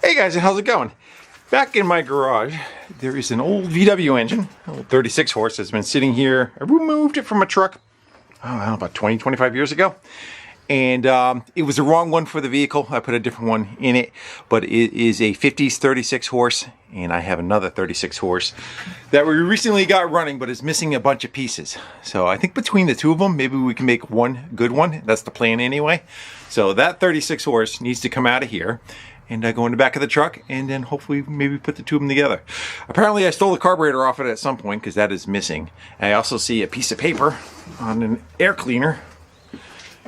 Hey guys, how's it going? Back in my garage, there is an old VW engine, an old 36 horse that's been sitting here. I removed it from a truck, I don't know, about 20, 25 years ago. And it was the wrong one for the vehicle. I put a different one in it, but it is a 50s 36 horse, and I have another 36 horse that we recently got running, but is missing a bunch of pieces. So I think between the two of them, maybe we can make one good one. That's the plan anyway. So that 36 horse needs to come out of here and go in the back of the truck, and then hopefully maybe put the two of them together. Apparently I stole the carburetor off it at some point because that is missing. I also see a piece of paper on an air cleaner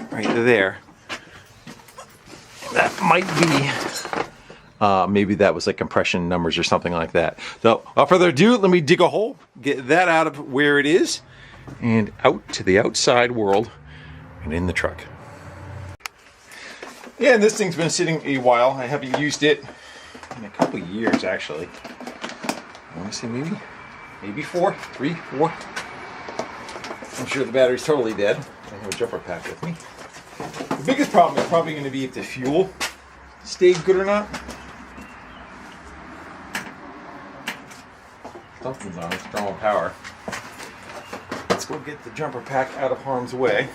right there. That might be, maybe that was like compression numbers or something like that. So without further ado, let me dig a hole, get that out of where it is, and out to the outside world and in the truck. Yeah, and this thing's been sitting a while. I haven't used it in a couple of years, actually. I want to say maybe 4, 3, 4. I'm sure the battery's totally dead. I have a jumper pack with me. The biggest problem is probably going to be if the fuel stayed good or not. Something's on, it's drawing power. Let's go get the jumper pack out of harm's way.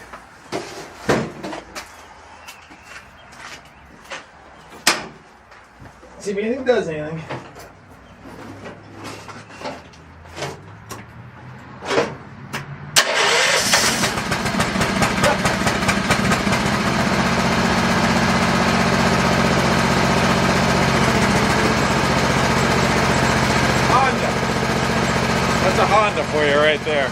See if anything does anything. Honda. That's a Honda for you right there.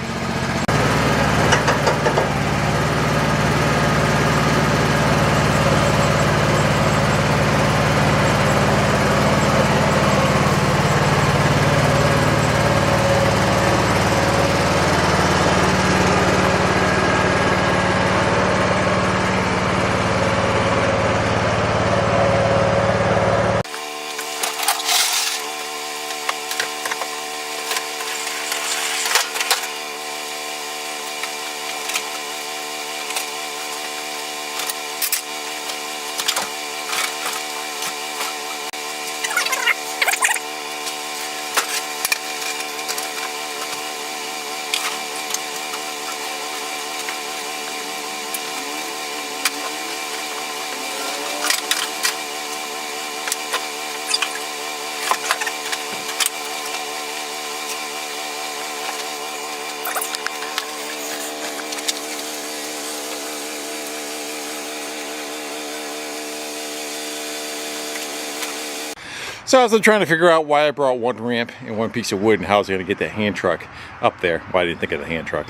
So I was trying to figure out why I brought one ramp and one piece of wood and how I was going to get the hand truck up there. Why I didn't think of the hand truck.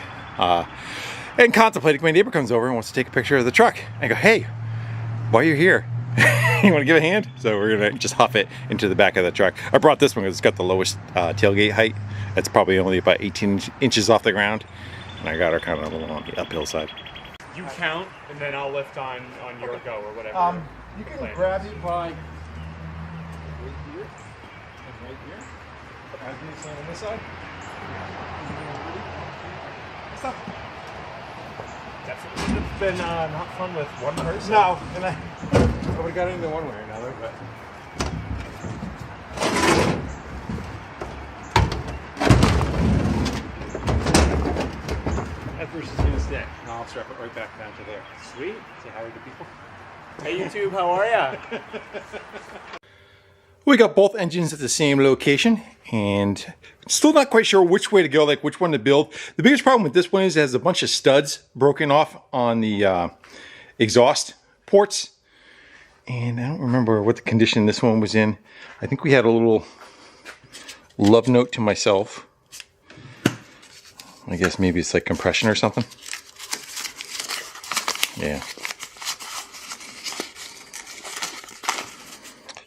And contemplating, my neighbor comes over and wants to take a picture of the truck. I go, hey, while you're here, you want to give a hand? So we're going to just huff it into the back of the truck. I brought this one because it's got the lowest tailgate height. It's probably only about 18 inches off the ground. And I got her kind of a little on the uphill side. You count, and then I'll lift on your go or whatever. You can grab it by right here. As you see on this side. What's up? Definitely it's been not fun with one person. No, and I would have got into one way or another, but. That Bruce is gonna stay. And I'll strap it right back down to there. Sweet. Say hi to people. Hey YouTube, how are ya? We got both engines at the same location, and still not quite sure which way to go, like which one to build. The biggest problem with this one is it has a bunch of studs broken off on the exhaust ports, and I don't remember what the condition this one was in. I think we had a little love note to myself. I guess maybe it's like compression or something. Yeah.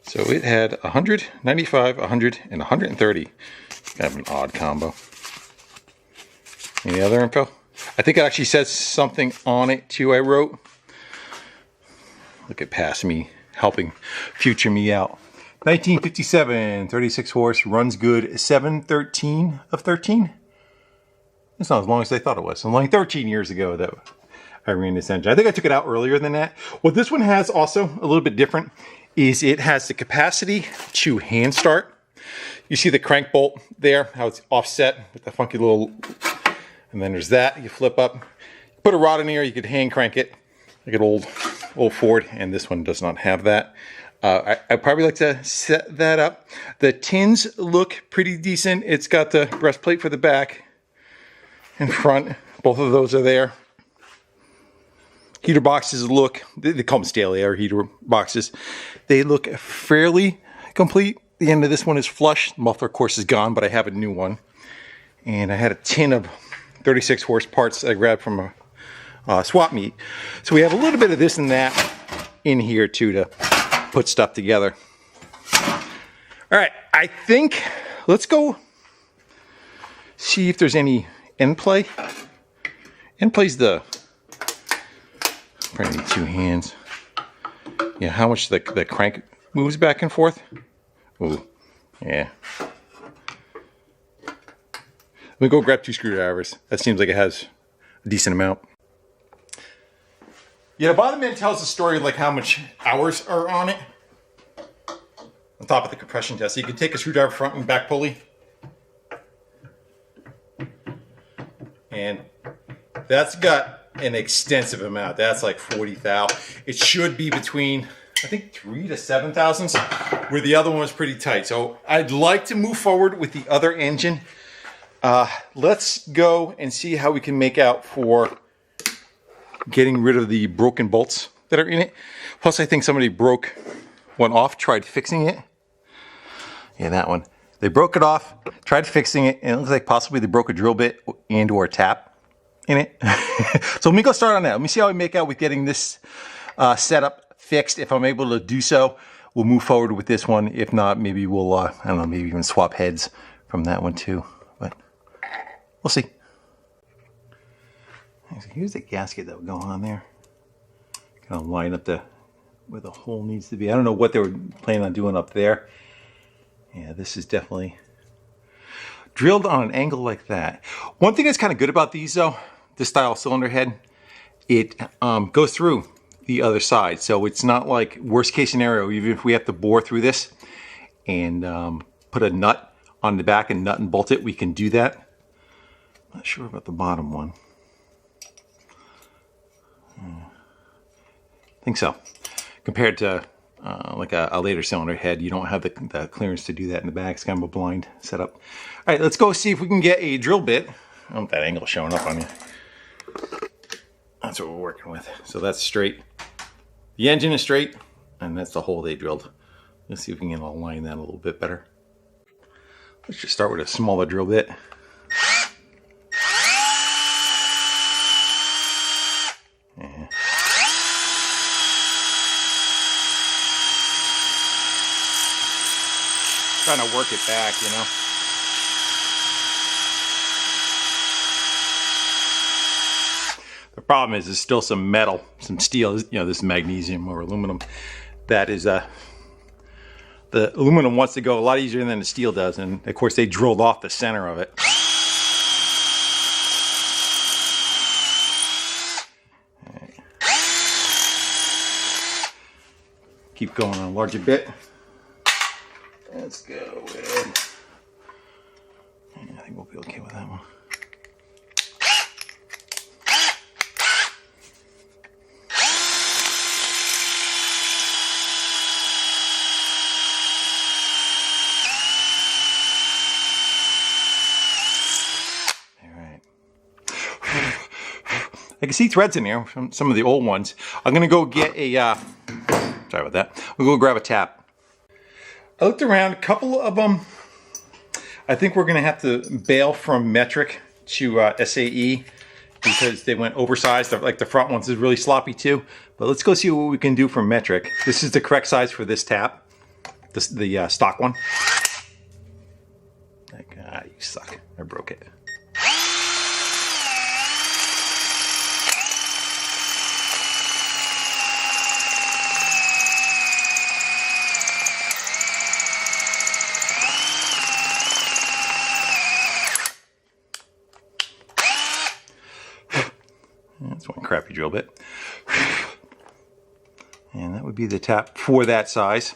So it had 100, 95, 100, and 130. Kind of an odd combo. Any other info? I think it actually says something on it too, I wrote. Look at past me, helping future me out. 1957, 36 horse, runs good, 713 of 13. It's not as long as they thought it was. Only 13 years ago that I ran this engine. I think I took it out earlier than that. What this one has also a little bit different is it has the capacity to hand start. You see the crank bolt there, how it's offset with the funky little, and then there's that, you flip up. Put a rod in here, you could hand crank it like an old Ford, and this one does not have that. I'd probably like to set that up. The tins look pretty decent. It's got the breastplate for the back and front. Both of those are there. Heater boxes look, they call them stale air heater boxes. They look fairly complete. The end of this one is flush. The muffler, of course, is gone, but I have a new one. And I had a tin of 36 horse parts I grabbed from a swap meet. So we have a little bit of this and that in here too to put stuff together. All right, I think let's go see if there's any end play. End play's the, probably need two hands. Yeah, how much the crank moves back and forth. Ooh, yeah. Let me go grab 2 screwdrivers. That seems like it has a decent amount. Yeah, the bottom end tells the story of like how much hours are on it. On top of the compression test. So you can take a screwdriver front and back pulley. And that's got an extensive amount. That's like 40 thou. It should be between, I think, 3 to 7 thousandths, where the other one was pretty tight. So I'd like to move forward with the other engine. Let's go and see how we can make out for getting rid of the broken bolts that are in it. Plus, I think somebody broke one off, tried fixing it. Yeah, that one. They broke it off, tried fixing it, and it looks like possibly they broke a drill bit and or a tap in it. So let me go start on that. Let me see how we make out with getting this setup fixed. If I'm able to do so, we'll move forward with this one. If not, maybe we'll, I don't know, maybe even swap heads from that one too. But we'll see. Here's the gasket that would go on there. Kind of line up the where the hole needs to be. I don't know what they were planning on doing up there. Yeah, this is definitely drilled on an angle like that. One thing that's kind of good about these though, this style cylinder head, it goes through the other side. So it's not like worst case scenario, even if we have to bore through this and put a nut on the back and nut and bolt it, we can do that. Not sure about the bottom one. I think so. Compared to like a later cylinder head, you don't have the clearance to do that in the back. It's kind of a blind setup. All right, let's go see if we can get a drill bit. I don't want that angle showing up on you. That's what we're working with. So that's straight. The engine is straight, and that's the hole they drilled. Let's see if we can align that a little bit better. Let's just start with a smaller drill bit. Trying to work it back, you know. The problem is there's still some metal, some steel, you know, this is magnesium or aluminum. That is, the aluminum wants to go a lot easier than the steel does, and of course they drilled off the center of it. Right. Keep going on a larger bit. Let's go with, I think we'll be okay with that one. All right. I can see threads in here from some of the old ones. I'm gonna go get a, sorry about that. We'll go grab a tap. I looked around, a couple of them, I think we're gonna have to bail from metric to SAE because they went oversized. Like the front ones is really sloppy too. But let's go see what we can do from metric. This is the correct size for this tap, the stock one. Like, you suck, I broke it. That's one crappy drill bit. And that would be the tap for that size.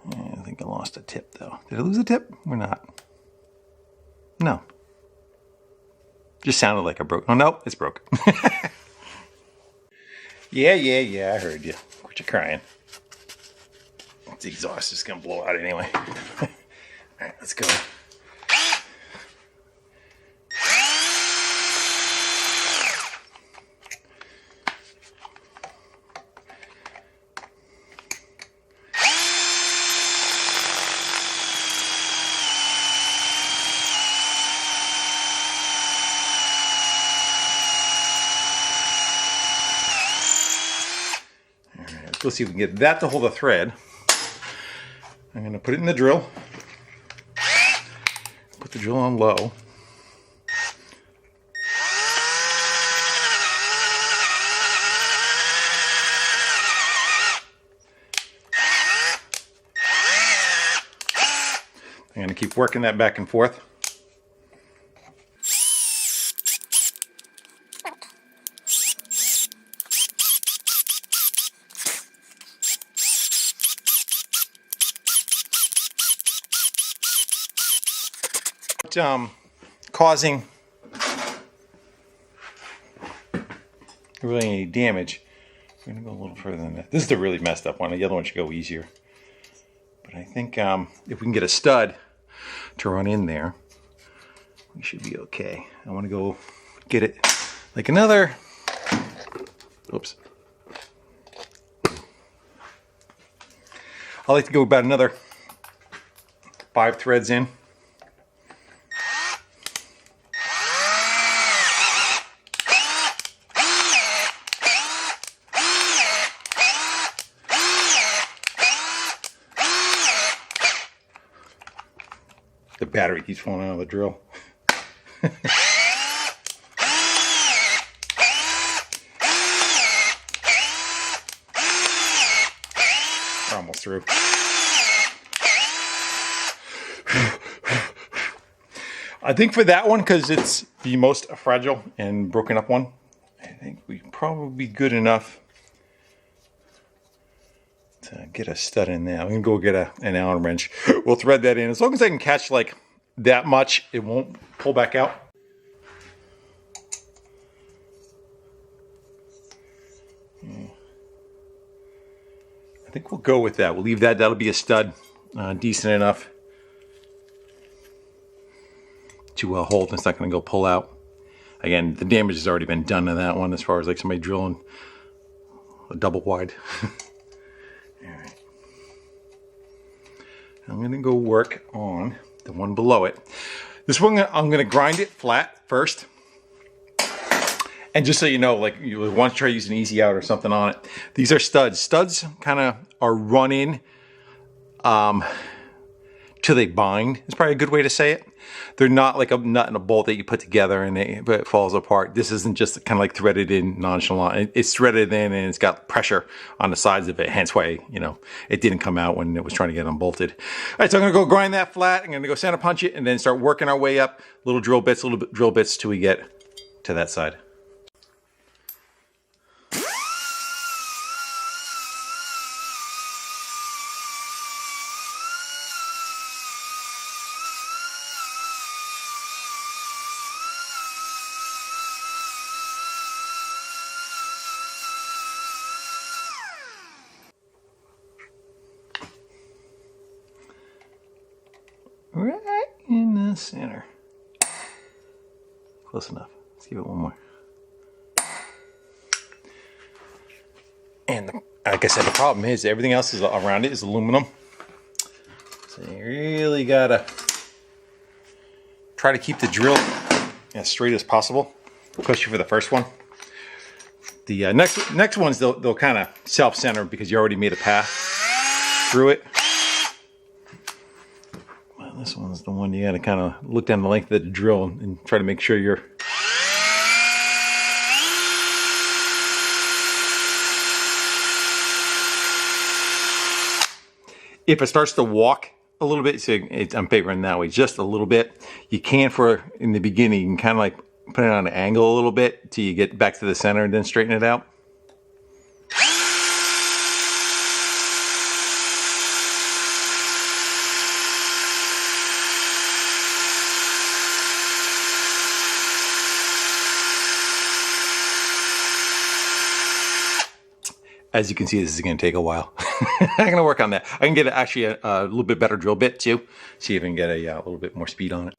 I think I lost a tip though. Did I lose a tip or not? No. Just sounded like I broke. Oh no, it's broke. Yeah, I heard you. Quit you crying. The exhaust is gonna blow out anyway. Alright, let's go. Let's see if we can get that to hold a thread. I'm going to put it in the drill. Put the drill on low. I'm going to keep working that back and forth. Causing really any damage. We're gonna go a little further than that. This is the really messed up one. The other one should go easier. But I think if we can get a stud to run in there, we should be okay. I want to go get it like another. Oops. I like to go about another 5 threads in. The battery keeps falling out of the drill. We're almost through. I think for that one, because it's the most fragile and broken up one, I think we probably be good enough to get a stud in there. I'm going to go get an Allen wrench. We'll thread that in. As long as I can catch like that much, it won't pull back out. I think we'll go with that. We'll leave that. That'll be a stud. Decent enough to hold. It's not going to go pull out. Again, the damage has already been done to that one as far as like somebody drilling a double wide. Alright. I'm going to go work on the one below it. This one I'm going to grind it flat first. And just so you know, like you want to try using easy out or something on it. These are studs. Studs kind of are running till they bind. It's probably a good way to say it. They're not like a nut and a bolt that you put together and it falls apart. This isn't just kind of like threaded in nonchalant. It's threaded in and it's got pressure on the sides of it. Hence why, you know, it didn't come out when it was trying to get unbolted. All right, so I'm going to go grind that flat. I'm going to go center punch it and then start working our way up. Little drill bits till we get to that side. Right in the center. Close enough. Let's give it one more. And like I said, the problem is everything else is around it is aluminum. So you really gotta try to keep the drill as straight as possible, especially for the first one. The next ones they'll kind of self-center because you already made a path through it. This one's the one you got to kind of look down the length of the drill and try to make sure you're... If it starts to walk a little bit, so I'm favoring that way, just a little bit. You can, in the beginning, you can kind of like put it on an angle a little bit till you get back to the center and then straighten it out. As you can see, this is going to take a while. I'm going to work on that. I can get actually a little bit better drill bit too. See if I can get a little bit more speed on it.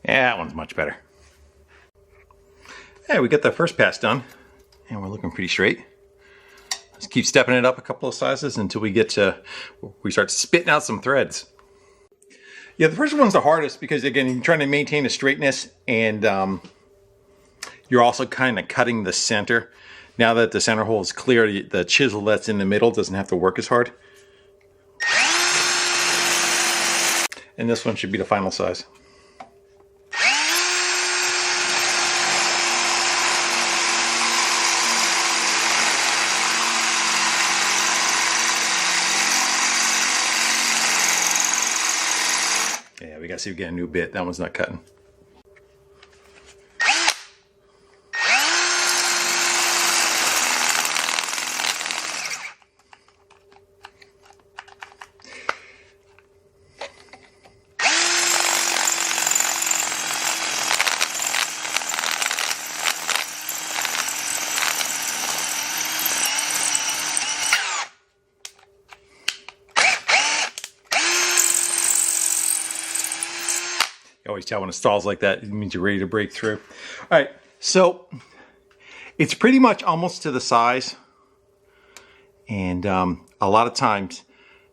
Yeah, that one's much better. Yeah, we got the first pass done, and we're looking pretty straight. Let's keep stepping it up a couple of sizes until we get to, we start spitting out some threads. Yeah, the first one's the hardest because, again, you're trying to maintain a straightness, and you're also kind of cutting the center. Now that the center hole is clear, the chisel that's in the middle doesn't have to work as hard. And this one should be the final size. Yeah, we gotta see if we get a new bit. That one's not cutting. You always tell when it stalls like that, it means you're ready to break through. All right, so it's pretty much almost to the size. And a lot of times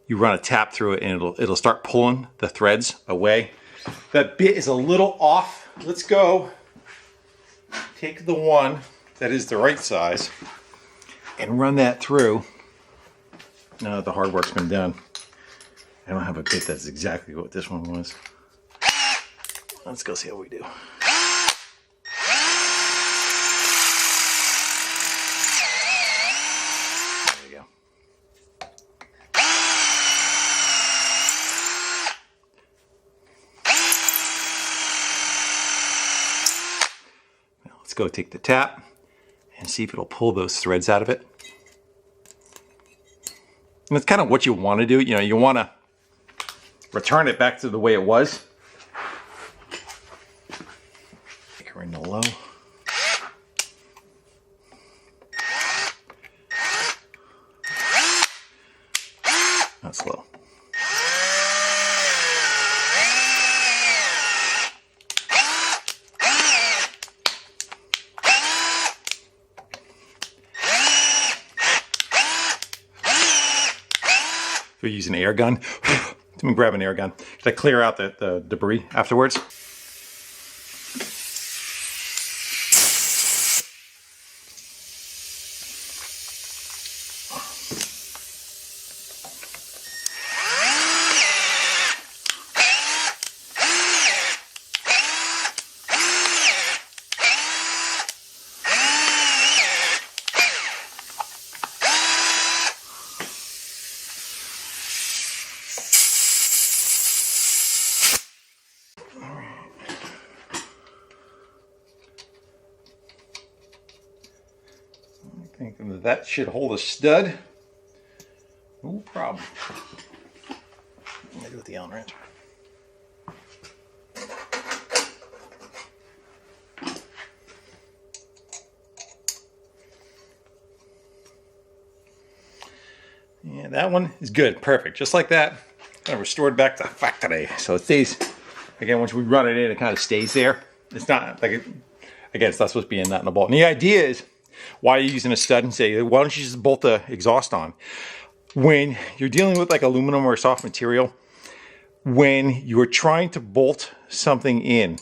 you run a tap through it and it'll start pulling the threads away. That bit is a little off. Let's go take the one that is the right size and run that through. Now that the hard work's been done. I don't have a bit that's exactly what this one was. Let's go see how we do. There we go. Now let's go take the tap and see if it'll pull those threads out of it. And that's kind of what you want to do. You know, you want to return it back to the way it was. Her in the low. Not slow. We're using an air gun. Let me grab an air gun. Should I clear out the debris afterwards? I think that should hold a stud. No problem. I'm gonna do with the Allen wrench. Yeah, that one is good, perfect. Just like that, kind of restored back to factory. So it stays, again, once we run it in, it kind of stays there. It's not like, again, it's not supposed to be a nut in a bolt. And the idea is, why are you using a stud and say, why don't you just bolt the exhaust on? When you're dealing with like aluminum or soft material, when you're trying to bolt something in,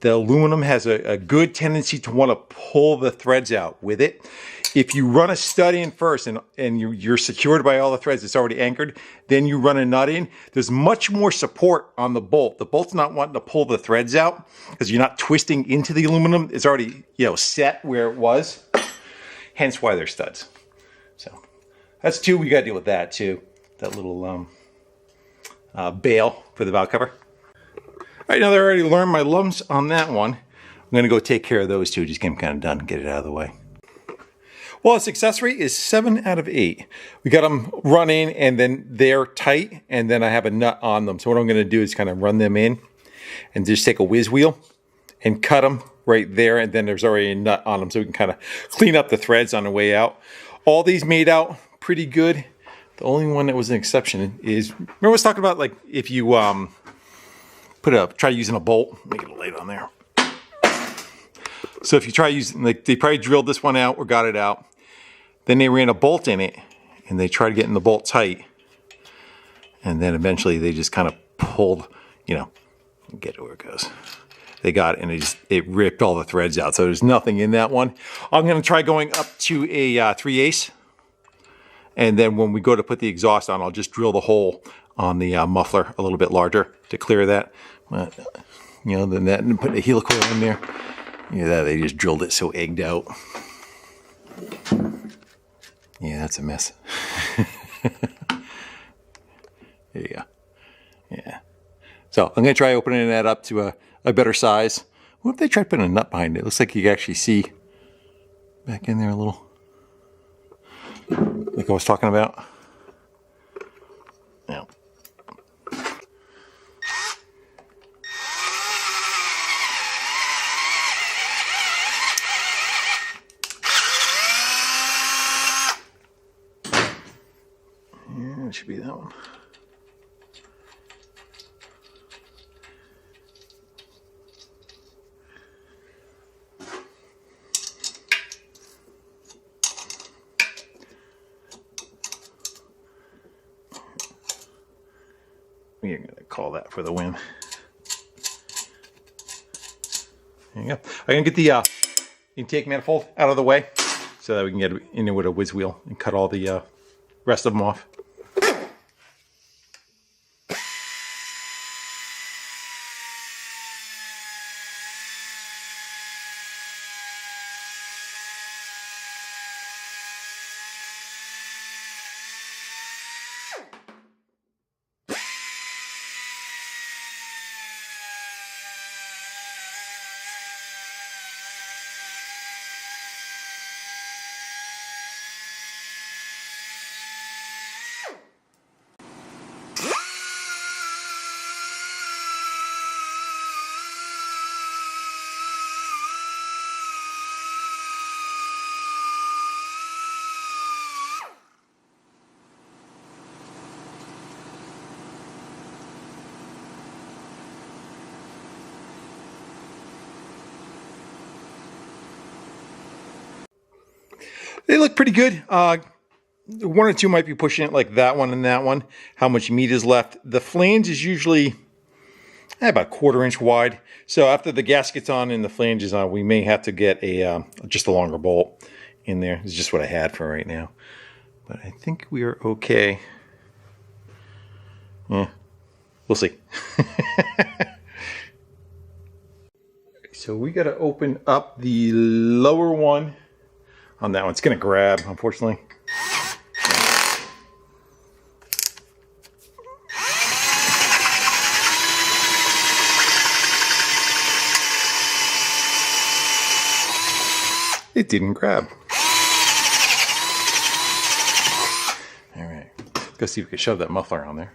the aluminum has a good tendency to want to pull the threads out with it. If you run a stud in first and you're secured by all the threads, it's already anchored, then you run a nut in, there's much more support on the bolt. The bolt's not wanting to pull the threads out because you're not twisting into the aluminum. It's already, set where it was. Hence why they're studs. So that's two. We got to deal with that too. That little bail for the valve cover. All right, now that I already learned my lumps on that one, I'm going to go take care of those two. Just get them kind of done, get it out of the way. Well, the success rate is 7 out of 8. We got them running and then they're tight and then I have a nut on them. So what I'm going to do is kind of run them in and just take a whiz wheel and cut them right there. And then there's already a nut on them so we can kind of clean up the threads on the way out. All these made out pretty good. The only one that was an exception is, remember I was talking about like if you try using a bolt, make it a light on there. So if you try using, like they probably drilled this one out or got it out. Then they ran a bolt in it and they tried getting the bolt tight. And then eventually they just kind of pulled, you know, get it where it goes. They got it and it ripped all the threads out. So there's nothing in that one. I'm going to try going up to a 3/8. And then when we go to put the exhaust on, I'll just drill the hole on the muffler a little bit larger to clear that. But, you know, then that and put the helicoil in there. Yeah, they just drilled it so egged out. Yeah, that's a mess. There you go. Yeah. So I'm going to try opening that up to a better size. What if they tried putting a nut behind it? It looks like you can actually see back in there a little. Like I was talking about. Yeah. Yeah, it should be that one. We're going to call that for the win. There you go. I'm going to get the intake manifold out of the way so that we can get in there with a whiz wheel and cut all the rest of them off. They look pretty good. One or two might be pushing it like that one and that one. How much meat is left. The flange is usually about 1/4 inch wide. So after the gasket's on and the flange is on, we may have to get a just a longer bolt in there. It's just what I had for right now. But I think we are okay. Yeah, we'll see. So we got to open up the lower one on that one. It's going to grab, unfortunately. It didn't grab. All right, let's go see if we can shove that muffler on there.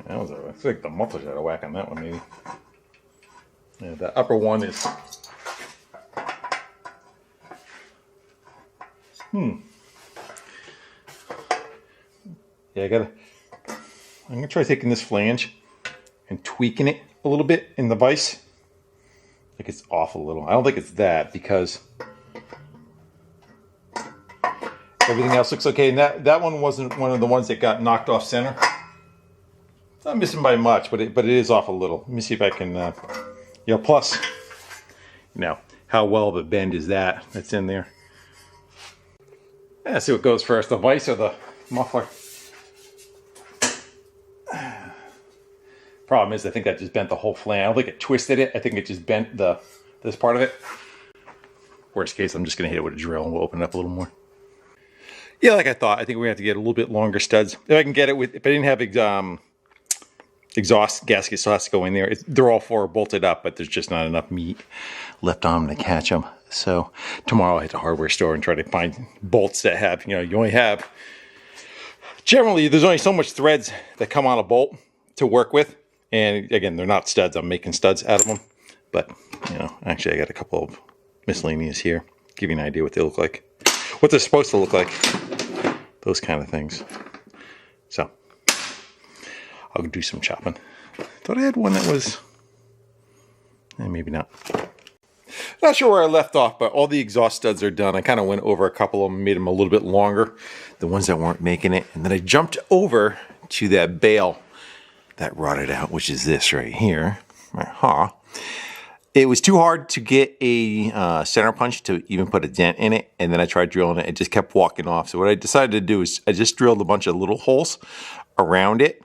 I feel like the muffler's out of whack on that one, maybe. Yeah, the upper one is. Yeah, I'm gonna try taking this flange and tweaking it a little bit in the vise. Like it's off a little. I don't think it's that because everything else looks okay. And that one wasn't one of the ones that got knocked off center. It's not missing by much, but it is off a little. Let me see if I can, plus, how well the bend is that's in there. Let's see what goes first, the vise or the muffler. Problem is, I think that just bent the whole flange. I don't think it twisted it. I think it just bent this part of it. Worst case, I'm just going to hit it with a drill and we'll open it up a little more. Yeah, like I thought, I think we're gonna have to get a little bit longer studs. If I can get it with, if I didn't have exhaust gasket still has to go in there. They're all four bolted up, but there's just not enough meat left on them to catch them. So tomorrow I'll hit the hardware store and try to find bolts that have, you only have, generally there's only so much threads that come on a bolt to work with. And again, they're not studs. I'm making studs out of them. But, actually I got a couple of miscellaneous here. Give you an idea what they look like. What they're supposed to look like. Those kind of things. So I'll do some chopping. Thought I had one that was, maybe not. Not sure where I left off, but all the exhaust studs are done. I kind of went over a couple of them, made them a little bit longer, the ones that weren't making it. And then I jumped over to that bale that rotted out, which is this right here. It was too hard to get a center punch to even put a dent in it. And then I tried drilling it. It just kept walking off. So what I decided to do is I just drilled a bunch of little holes around it.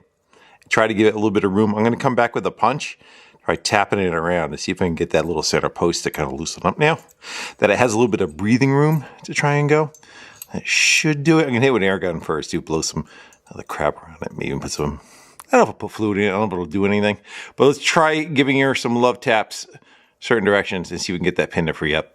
Try to give it a little bit of room. I'm going to come back with a punch, try tapping it around to see if I can get that little center post to kind of loosen up now. That it has a little bit of breathing room to try and go. That should do it. I'm going to hit it with an air gun first to blow some other crap around it. Maybe even put some, I don't know if I'll put fluid in it. I don't know if it'll do anything. But let's try giving her some love taps certain directions and see if we can get that pin to free up.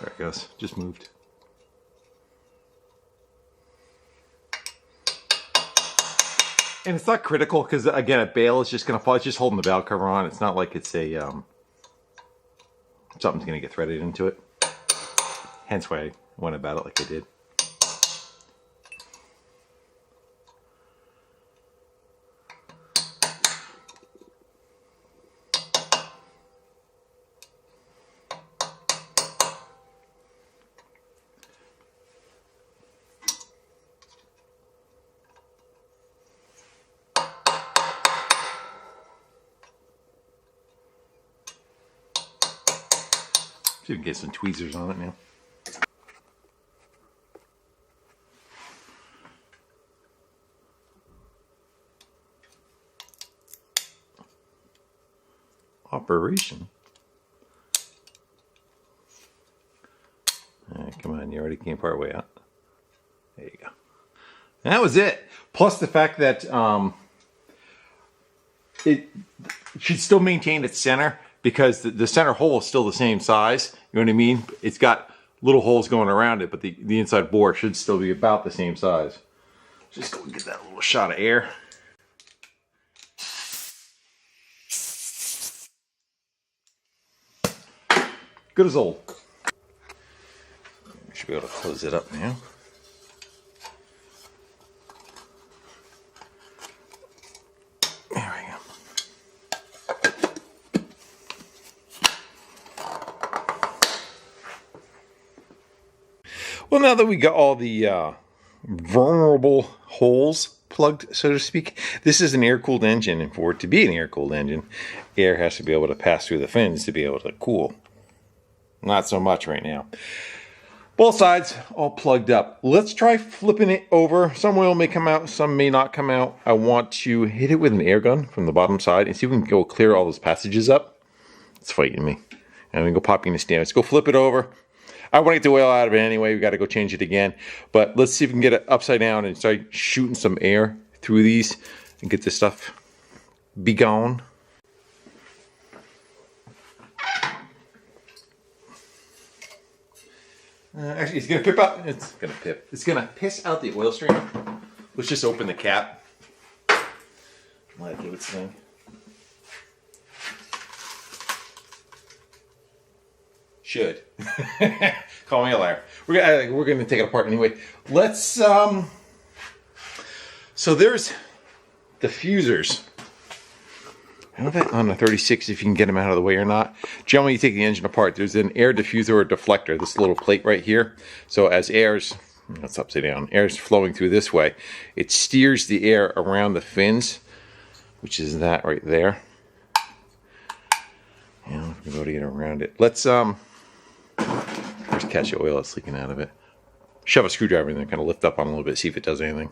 There it goes, just moved. And it's not critical because again, a bale is just gonna fall. It's just holding the valve cover on. It's not like it's a something's gonna get threaded into it. Hence why I went about it like I did. See if we can get some tweezers on it now. Operation. All right, come on, you already came part way out. There you go. And that was it. Plus the fact that it should still maintain its center because the center hole is still the same size. You know what I mean? It's got little holes going around it, but the inside bore should still be about the same size. Just go and get that little shot of air. Good as old. We should be able to close it up now. There we go. Well, now that we got all the vulnerable holes plugged, so to speak, this is an air-cooled engine, and for it to be an air-cooled engine, air has to be able to pass through the fins to be able to cool. Not so much right now. Both sides all plugged up. Let's try flipping it over. Some oil may come out, some may not come out. I want to hit it with an air gun from the bottom side and see if we can go clear all those passages up. It's fighting me. And we go popping this down. Let's go flip it over. I want to get the oil out of it anyway. We got to go change it again. But let's see if we can get it upside down and start shooting some air through these and get this stuff be gone. Actually, it's gonna pip out. It's gonna pip. It's gonna piss out the oil stream. Let's just open the cap. Let it do its thing. Should. Call me a liar. We're gonna take it apart anyway. Let's so there's diffusers I don't know if on the 36 if you can get them out of the way or not. Generally, you take the engine apart. There's an air diffuser or deflector, this little plate right here. So as air's, that's upside down, air's flowing through this way, it steers the air around the fins, which is that right there. Yeah, we're going to get around it. Let's first catch the oil that's leaking out of it. Shove a screwdriver in there, kind of lift up on it a little bit, see if it does anything.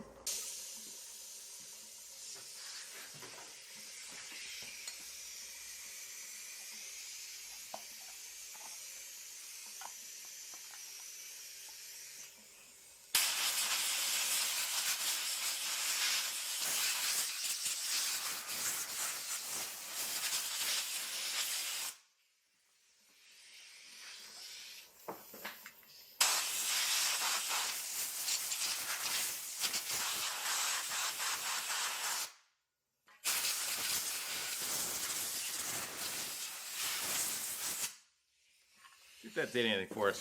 See if that did anything for us.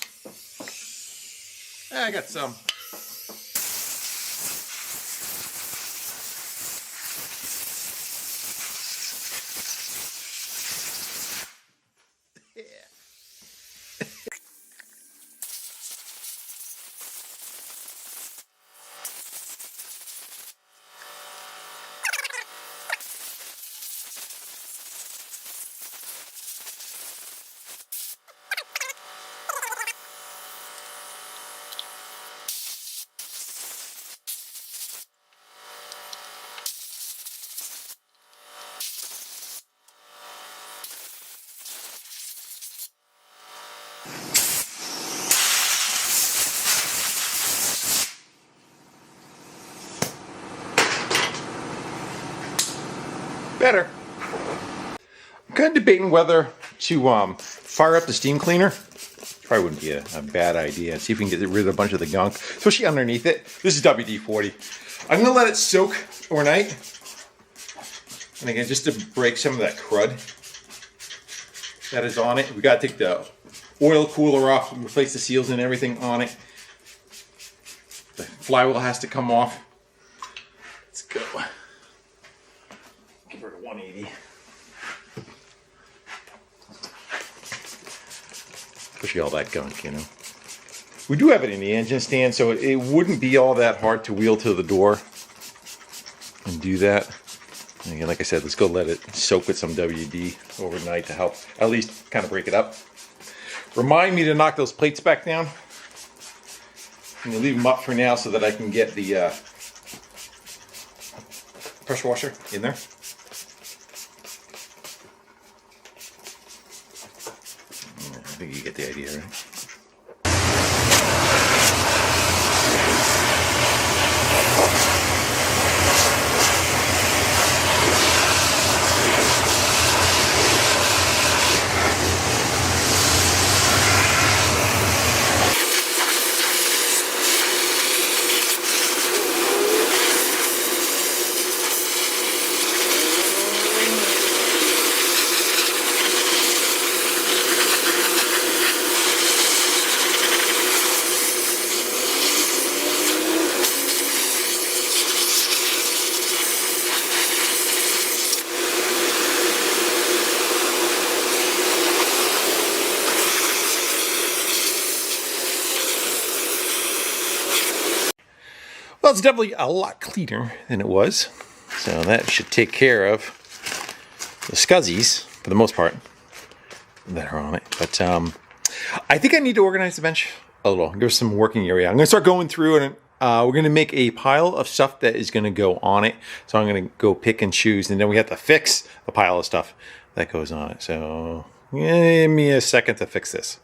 I got some. Better. I'm kind of debating whether to fire up the steam cleaner. Probably wouldn't be a bad idea. See if we can get rid of a bunch of the gunk, especially underneath it. This is WD-40. I'm gonna let it soak overnight. And again, just to break some of that crud that is on it. We gotta take the oil cooler off, replace the seals and everything on it. The flywheel has to come off. Let's go. Give her a 180. Especially all that gunk, you know. We do have it in the engine stand, so it wouldn't be all that hard to wheel to the door and do that. And again, like I said, let's go let it soak with some WD overnight to help at least kind of break it up. Remind me to knock those plates back down. I'm gonna leave them up for now so that I can get the pressure washer in there. I think you get the idea, right? Well, it's definitely a lot cleaner than it was. So that should take care of the scuzzies, for the most part, that are on it. But I think I need to organize the bench a little. Give some working area. I'm going to start going through and we're going to make a pile of stuff that is going to go on it. So I'm going to go pick and choose. And then we have to fix the pile of stuff that goes on it. So give me a second to fix this.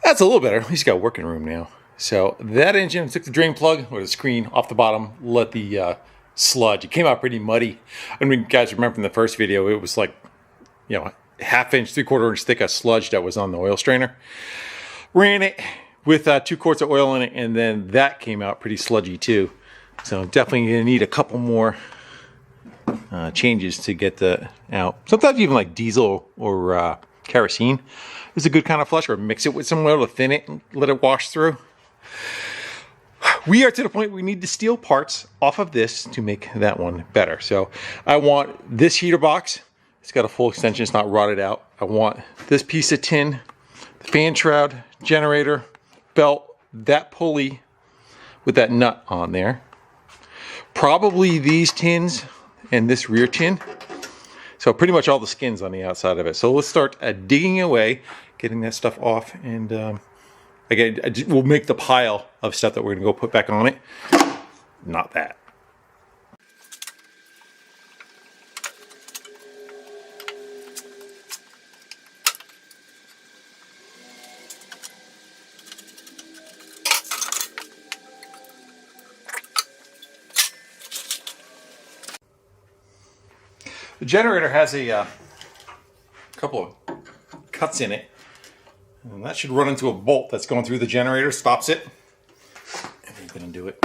That's a little better. At least got working room now. So that engine, took the drain plug or the screen off the bottom, let the sludge. It came out pretty muddy. I mean, you guys remember from the first video, it was like, you know, ½ inch, 3/4 inch thick of sludge that was on the oil strainer. Ran it with 2 quarts of oil in it, and then that came out pretty sludgy too. So definitely gonna need a couple more changes to get the out. Sometimes even like diesel or kerosene is a good kind of flush, or mix it with some oil to thin it and let it wash through. We are to the point we need to steal parts off of this to make that one better. So I want this heater box It's got a full extension, it's not rotted out. I want this piece of tin, the fan shroud, generator, belt, that pulley with that nut on there. Probably these tins and this rear tin. So pretty much all the skins on the outside of it. So let's start digging away, getting that stuff off, and again, we'll make the pile of stuff that we're gonna go put back on it. Not that. The generator has a couple of cuts in it, and that should run into a bolt that's going through the generator, stops it, and we're going to do it.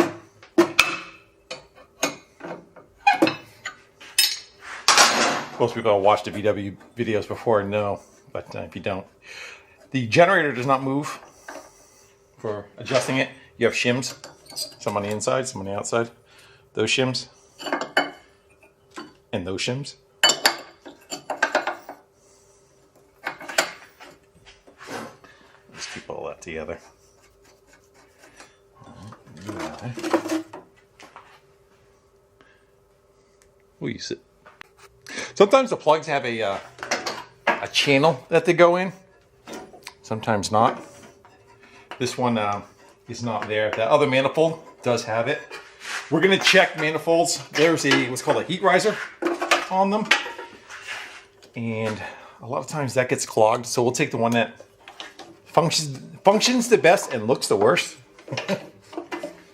Most people have watched the VW videos before and know, but if you don't, the generator does not move. For adjusting it, you have shims, some on the inside, some on the outside. Those shims, and those shims. Let's keep all that together. We'll use it. Sometimes the plugs have a channel that they go in. Sometimes not. This one is not there. That other manifold does have it. We're going to check manifolds. There's what's called a heat riser on them. And a lot of times that gets clogged. So we'll take the one that functions the best and looks the worst.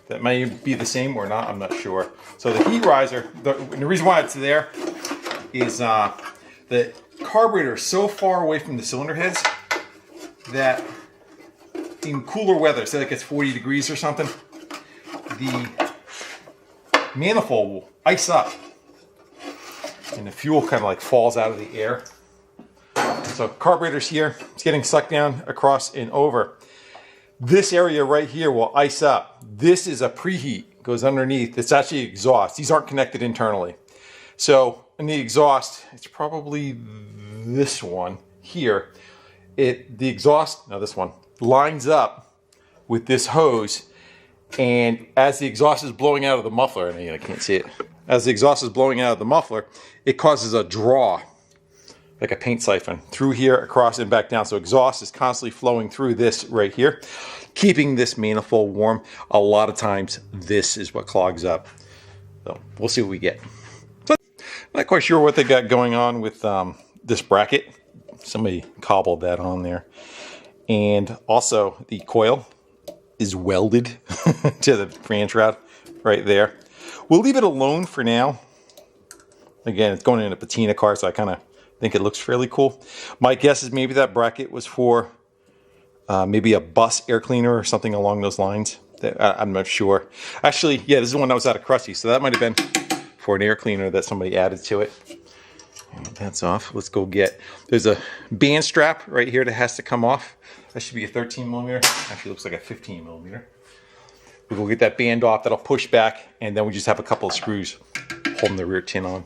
That may be the same or not, I'm not sure. So the heat riser, the reason why it's there is the carburetor is so far away from the cylinder heads that in cooler weather, say like it's 40 degrees or something, the manifold will ice up and the fuel kind of like falls out of the air. So carburetor's here, it's getting sucked down across and over. This area right here will ice up. This is a preheat, goes underneath. It's actually exhaust. These aren't connected internally. So in the exhaust, it's probably this one here. The exhaust, no, this one, lines up with this hose, and as the exhaust is blowing out of the muffler, and I can't see it, as the exhaust is blowing out of the muffler, it causes a draw, like a paint siphon, through here, across, and back down. So exhaust is constantly flowing through this right here, keeping this manifold warm. A lot of times, this is what clogs up. So we'll see what we get. So, not quite sure what they got going on with this bracket. Somebody cobbled that on there. And also, the coil is welded to the fan shroud right there. We'll leave it alone for now. Again, it's going in a patina car, so I kind of think it looks fairly cool. My guess is maybe that bracket was for maybe a bus air cleaner or something along those lines. I'm not sure. Actually, yeah, this is the one that was out of Krusty, so that might have been for an air cleaner that somebody added to it. And that's off. Let's go get, there's a band strap right here that has to come off. That should be a 13 millimeter. Actually looks like a 15 millimeter. We'll go get that band off. That'll push back, and then we just have a couple of screws holding the rear tin on.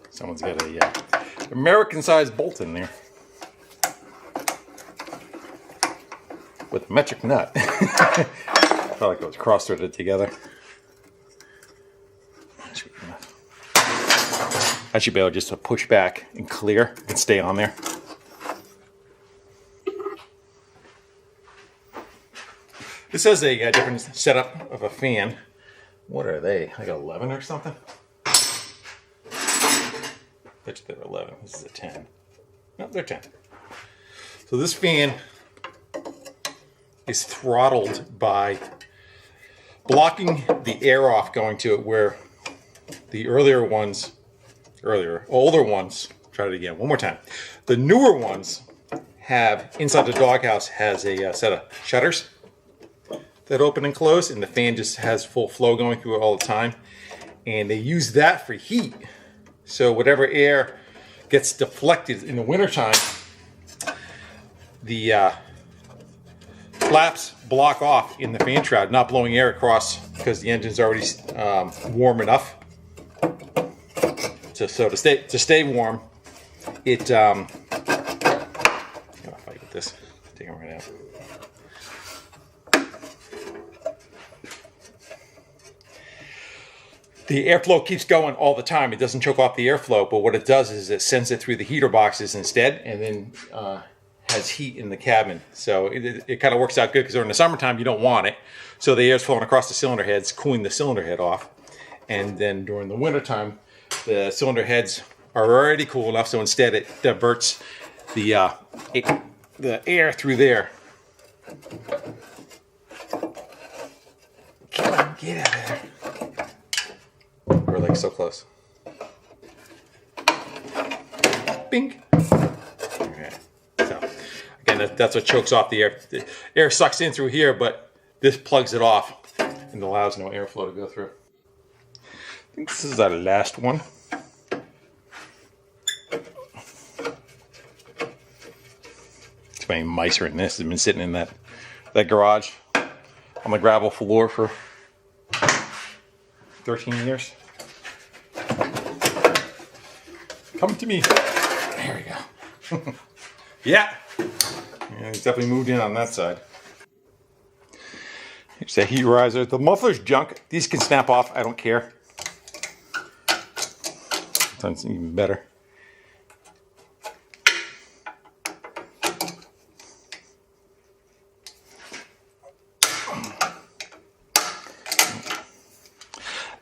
Someone's got a American-sized bolt in there with a metric nut. I felt like it was cross-threaded together. I should be able just to push back and clear and stay on there. This has a different setup of a fan. What are they? Like 11 or something? I bet they're 11. This is a 10. No, they're 10. So this fan is throttled by blocking the air off going to it, where the older ones, try it again, one more time. The newer ones have, inside the doghouse, has a set of shutters that open and close, and the fan just has full flow going through it all the time. and they use that for heat. So whatever air gets deflected in the wintertime, the flaps block off in the fan shroud, not blowing air across because the engine's already warm enough. So to stay warm, it I'll fight with this. Take it right out. The airflow keeps going all the time. It doesn't choke off the airflow, but what it does is it sends it through the heater boxes instead, and then has heat in the cabin. So it kind of works out good because during the summertime you don't want it. So the air's flowing across the cylinder heads, cooling the cylinder head off. And then during the wintertime, the cylinder heads are already cool enough, so instead it diverts the air through there. Get out of there. We're like so close. Bink. Okay. So again, that's what chokes off the air. The air sucks in through here, but this plugs it off and allows no airflow to go through. I think this is our last one. Too many mice are in this. They've been sitting in that garage on the gravel floor for 13 years. Come to me. There we go. Yeah. He's definitely moved in on that side. Here's the heat riser. The muffler's junk. These can snap off. I don't care. That's even better.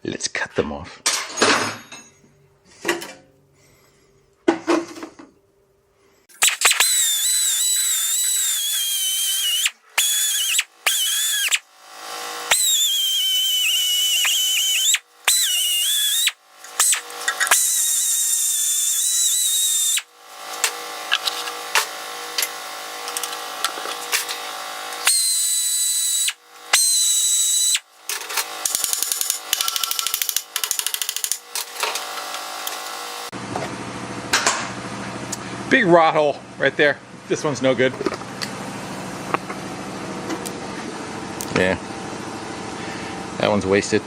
Let's cut them off. Big rot hole right there. This one's no good. Yeah, that one's wasted.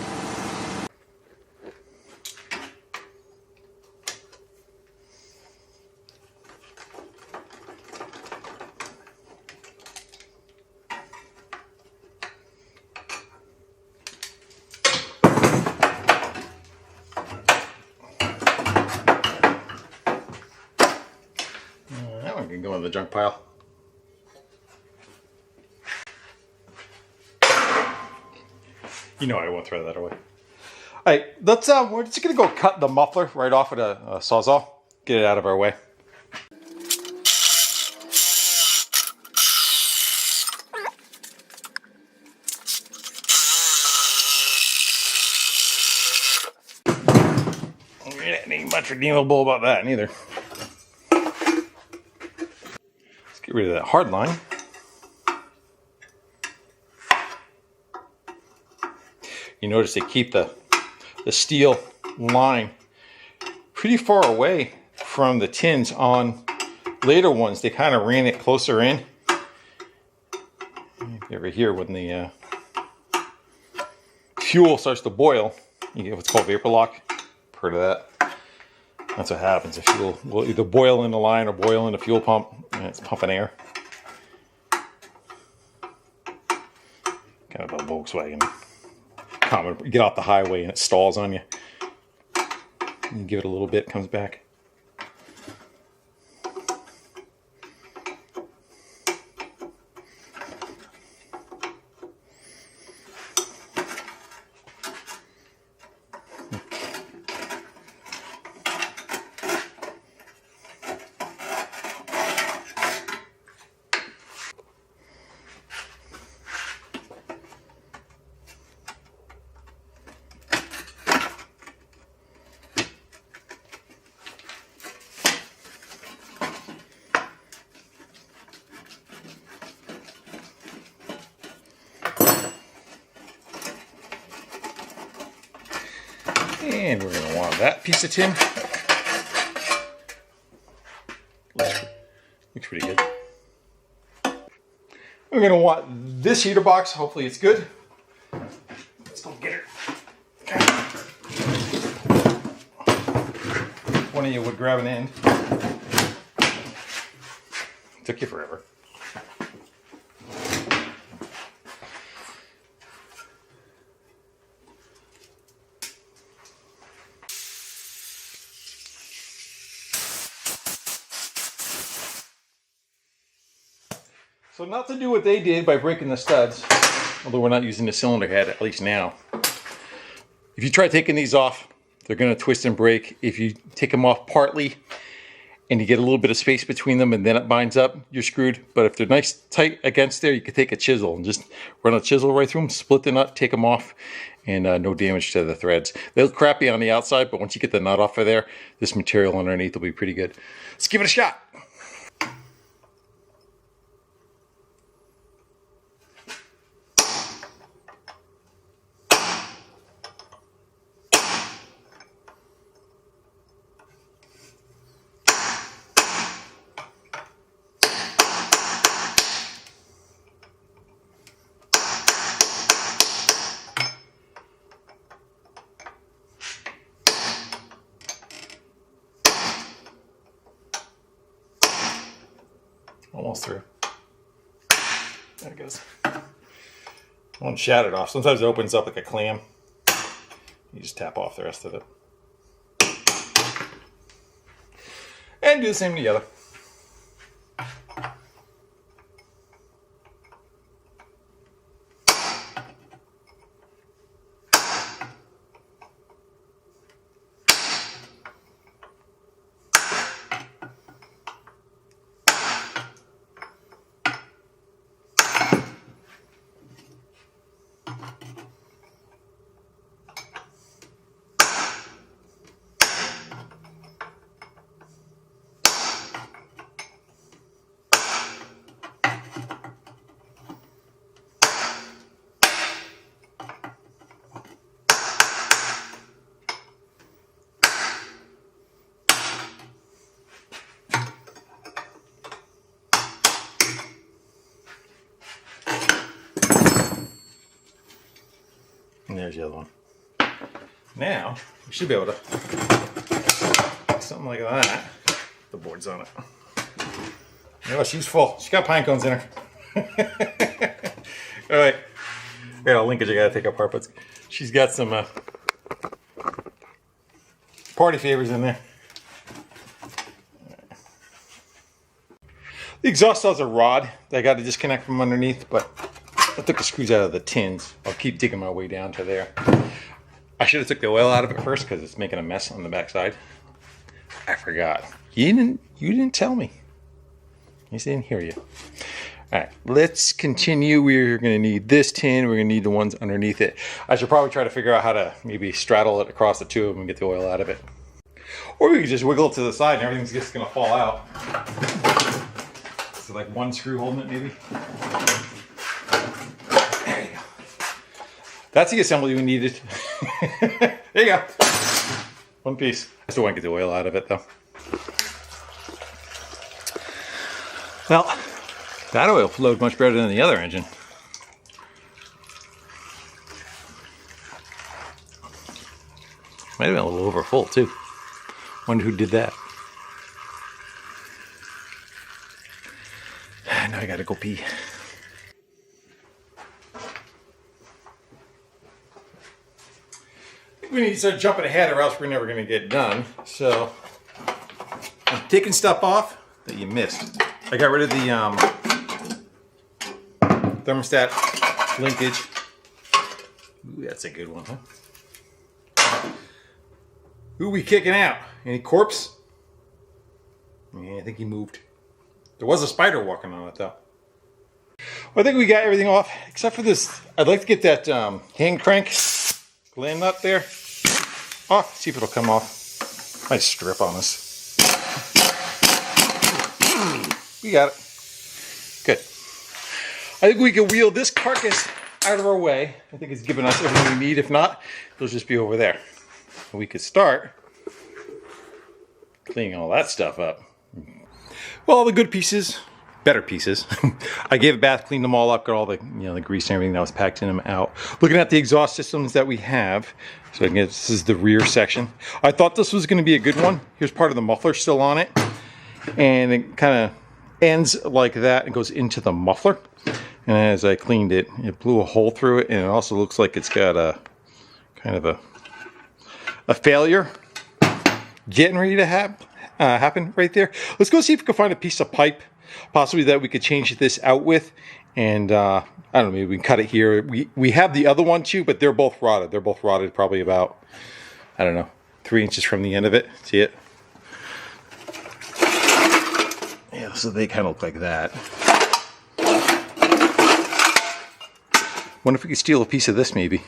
That one can go in the junk pile. You know I won't throw that away. Alright, let's we're just gonna go cut the muffler right off with a sawzall. Get it out of our way. Ain't much redeemable about that neither. Let's get rid of that hard line. You notice they keep the steel line pretty far away from the tins. On later ones, they kind of ran it closer in. Over here, when the fuel starts to boil, you get what's called vapor lock. Heard of that? That's what happens. The fuel will either boil in the line or boil in the fuel pump, and it's pumping air. Kind of a Volkswagen. Common. You get off the highway and it stalls on you. You give it a little bit, it comes back. And we're going to want that piece of tin. Looks pretty good. We're going to want this heater box. Hopefully it's good. Let's go get it. One of you would grab an end. Took you forever. So not to do what they did by breaking the studs, although we're not using the cylinder head, at least now. If you try taking these off, they're going to twist and break. If you take them off partly and you get a little bit of space between them and then it binds up, you're screwed. But if they're nice tight against there, you could take a chisel and just run a chisel right through them, split the nut, take them off, and no damage to the threads. They look crappy on the outside, but once you get the nut off of there, this material underneath will be pretty good. Let's give it a shot. Almost through. There it goes. I won't shat it off. Sometimes it opens up like a clam. You just tap off the rest of it. And do the same to the other. And there's the other one. Now, we should be able to, something like that. The board's on it. Oh, she's full. She's got pine cones in her. All right. I got a linkage I gotta take apart, but she's got some party favors in there. The exhaust has a rod that I got to disconnect from underneath, but I took the screws out of the tins. I'll keep digging my way down to there. I should have took the oil out of it first because it's making a mess on the back side. I forgot. You didn't tell me. I didn't hear you. All right, let's continue. We're going to need this tin. We're going to need the ones underneath it. I should probably try to figure out how to maybe straddle it across the two of them and get the oil out of it. Or we could just wiggle it to the side and everything's just going to fall out. So like one screw holding it maybe. There you go. That's the assembly we needed. There you go. One piece. I still want to get the oil out of it though. Well, that oil flowed much better than the other engine. Might have been a little over full too. Wonder who did that. Now I gotta go pee. We need to start jumping ahead or else we're never gonna get done. So I'm taking stuff off that you missed. I got rid of the thermostat linkage. Ooh, that's a good one, huh? Who we kicking out? Any corpse? Yeah, I think he moved. There was a spider walking on it though. Well, I think we got everything off except for this. I'd like to get that hand crank gland nut there off. See if it'll come off. Nice strip on this. We got it. Good. I think we can wheel this carcass out of our way. I think it's giving us everything we need. If not, it'll just be over there. we could start cleaning all that stuff up. Well, all the good pieces, better pieces. I gave a bath, cleaned them all up, got all the the grease and everything that was packed in them out. Looking at the exhaust systems that we have, so again, this is the rear section. I thought this was going to be a good one. Here's part of the muffler still on it, and it kind of ends like that and goes into the muffler. And as I cleaned it, it blew a hole through it, and it also looks like it's got a kind of a failure getting ready to happen right there. Let's go see if we can find a piece of pipe, possibly that we could change this out with. And I don't know, maybe we can cut it here. We have the other one too, but they're both rotted. They're both rotted probably about, I don't know, 3 inches from the end of it. See it? Yeah, so they kind of look like that. Wonder if we could steal a piece of this maybe.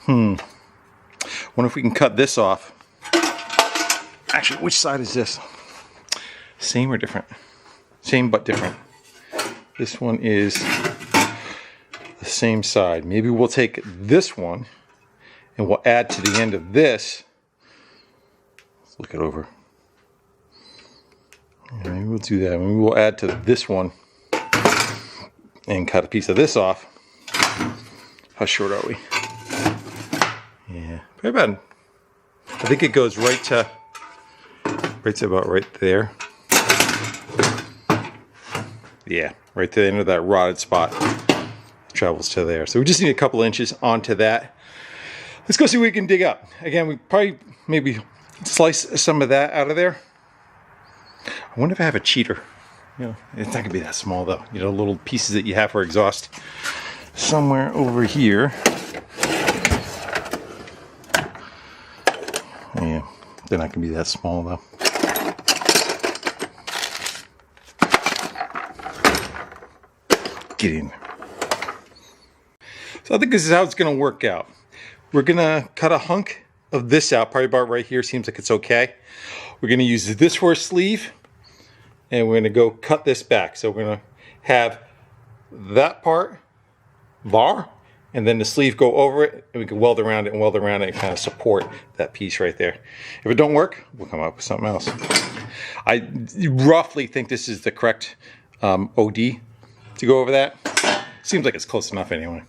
Wonder if we can cut this off. Actually, which side is this? Same or different? Same but different. This one is the same side. Maybe we'll take this one and we'll add to the end of this. Let's look it over. Maybe we'll do that. Maybe we'll add to this one and cut a piece of this off. How short are we? Yeah, pretty bad. I think it goes right to about right there. Yeah, right to the end of that rotted spot. It travels to there. So we just need a couple inches onto that. Let's go see what we can dig up. Again, we probably maybe slice some of that out of there. I wonder if I have a cheater. It's not gonna be that small though. Little pieces that you have for exhaust. Somewhere over here. Yeah, they're not gonna be that small though. Get in there. So I think this is how it's gonna work out. We're gonna cut a hunk of this out, probably about right here. Seems like it's okay. We're gonna use this for a sleeve, and we're gonna go cut this back. So we're gonna have that part bar, and then the sleeve go over it, and we can weld around it and kind of support that piece right there. If it don't work, we'll come up with something else. I roughly think this is the correct OD to go over that. Seems like it's close enough anyway.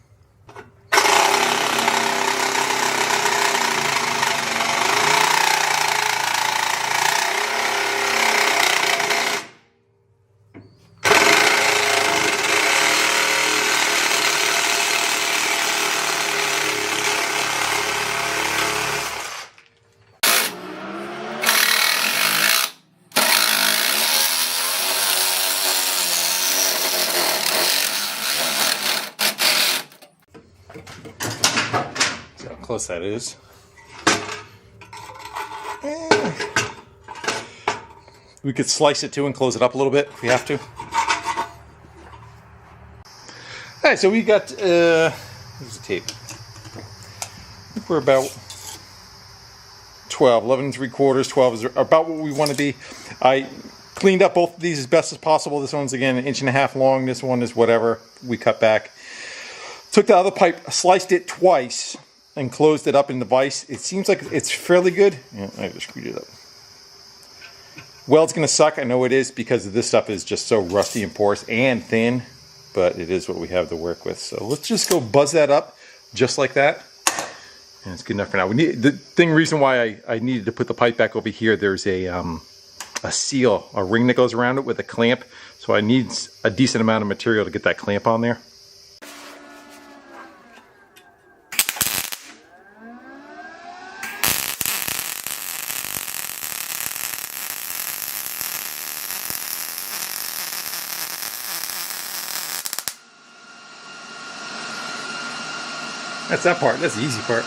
Close that is. We could slice it too and close it up a little bit if we have to. Alright, so we got here's the tape. I think we're about 12, 11 3/4, 12 is about what we want to be. I cleaned up both of these as best as possible. This one's again 1.5 inches long. This one is whatever we cut back. Took the other pipe, sliced it twice, and closed it up in the vise. It seems like it's fairly good. Yeah, I just screwed it up. Weld's gonna suck, I know it is, because this stuff is just so rusty and porous and thin, but it is what we have to work with. So let's just go buzz that up just like that. And it's good enough for now. Reason why I needed to put the pipe back over here, there's a seal, a ring that goes around it with a clamp. So I need a decent amount of material to get that clamp on there. That's that part. That's the easy part.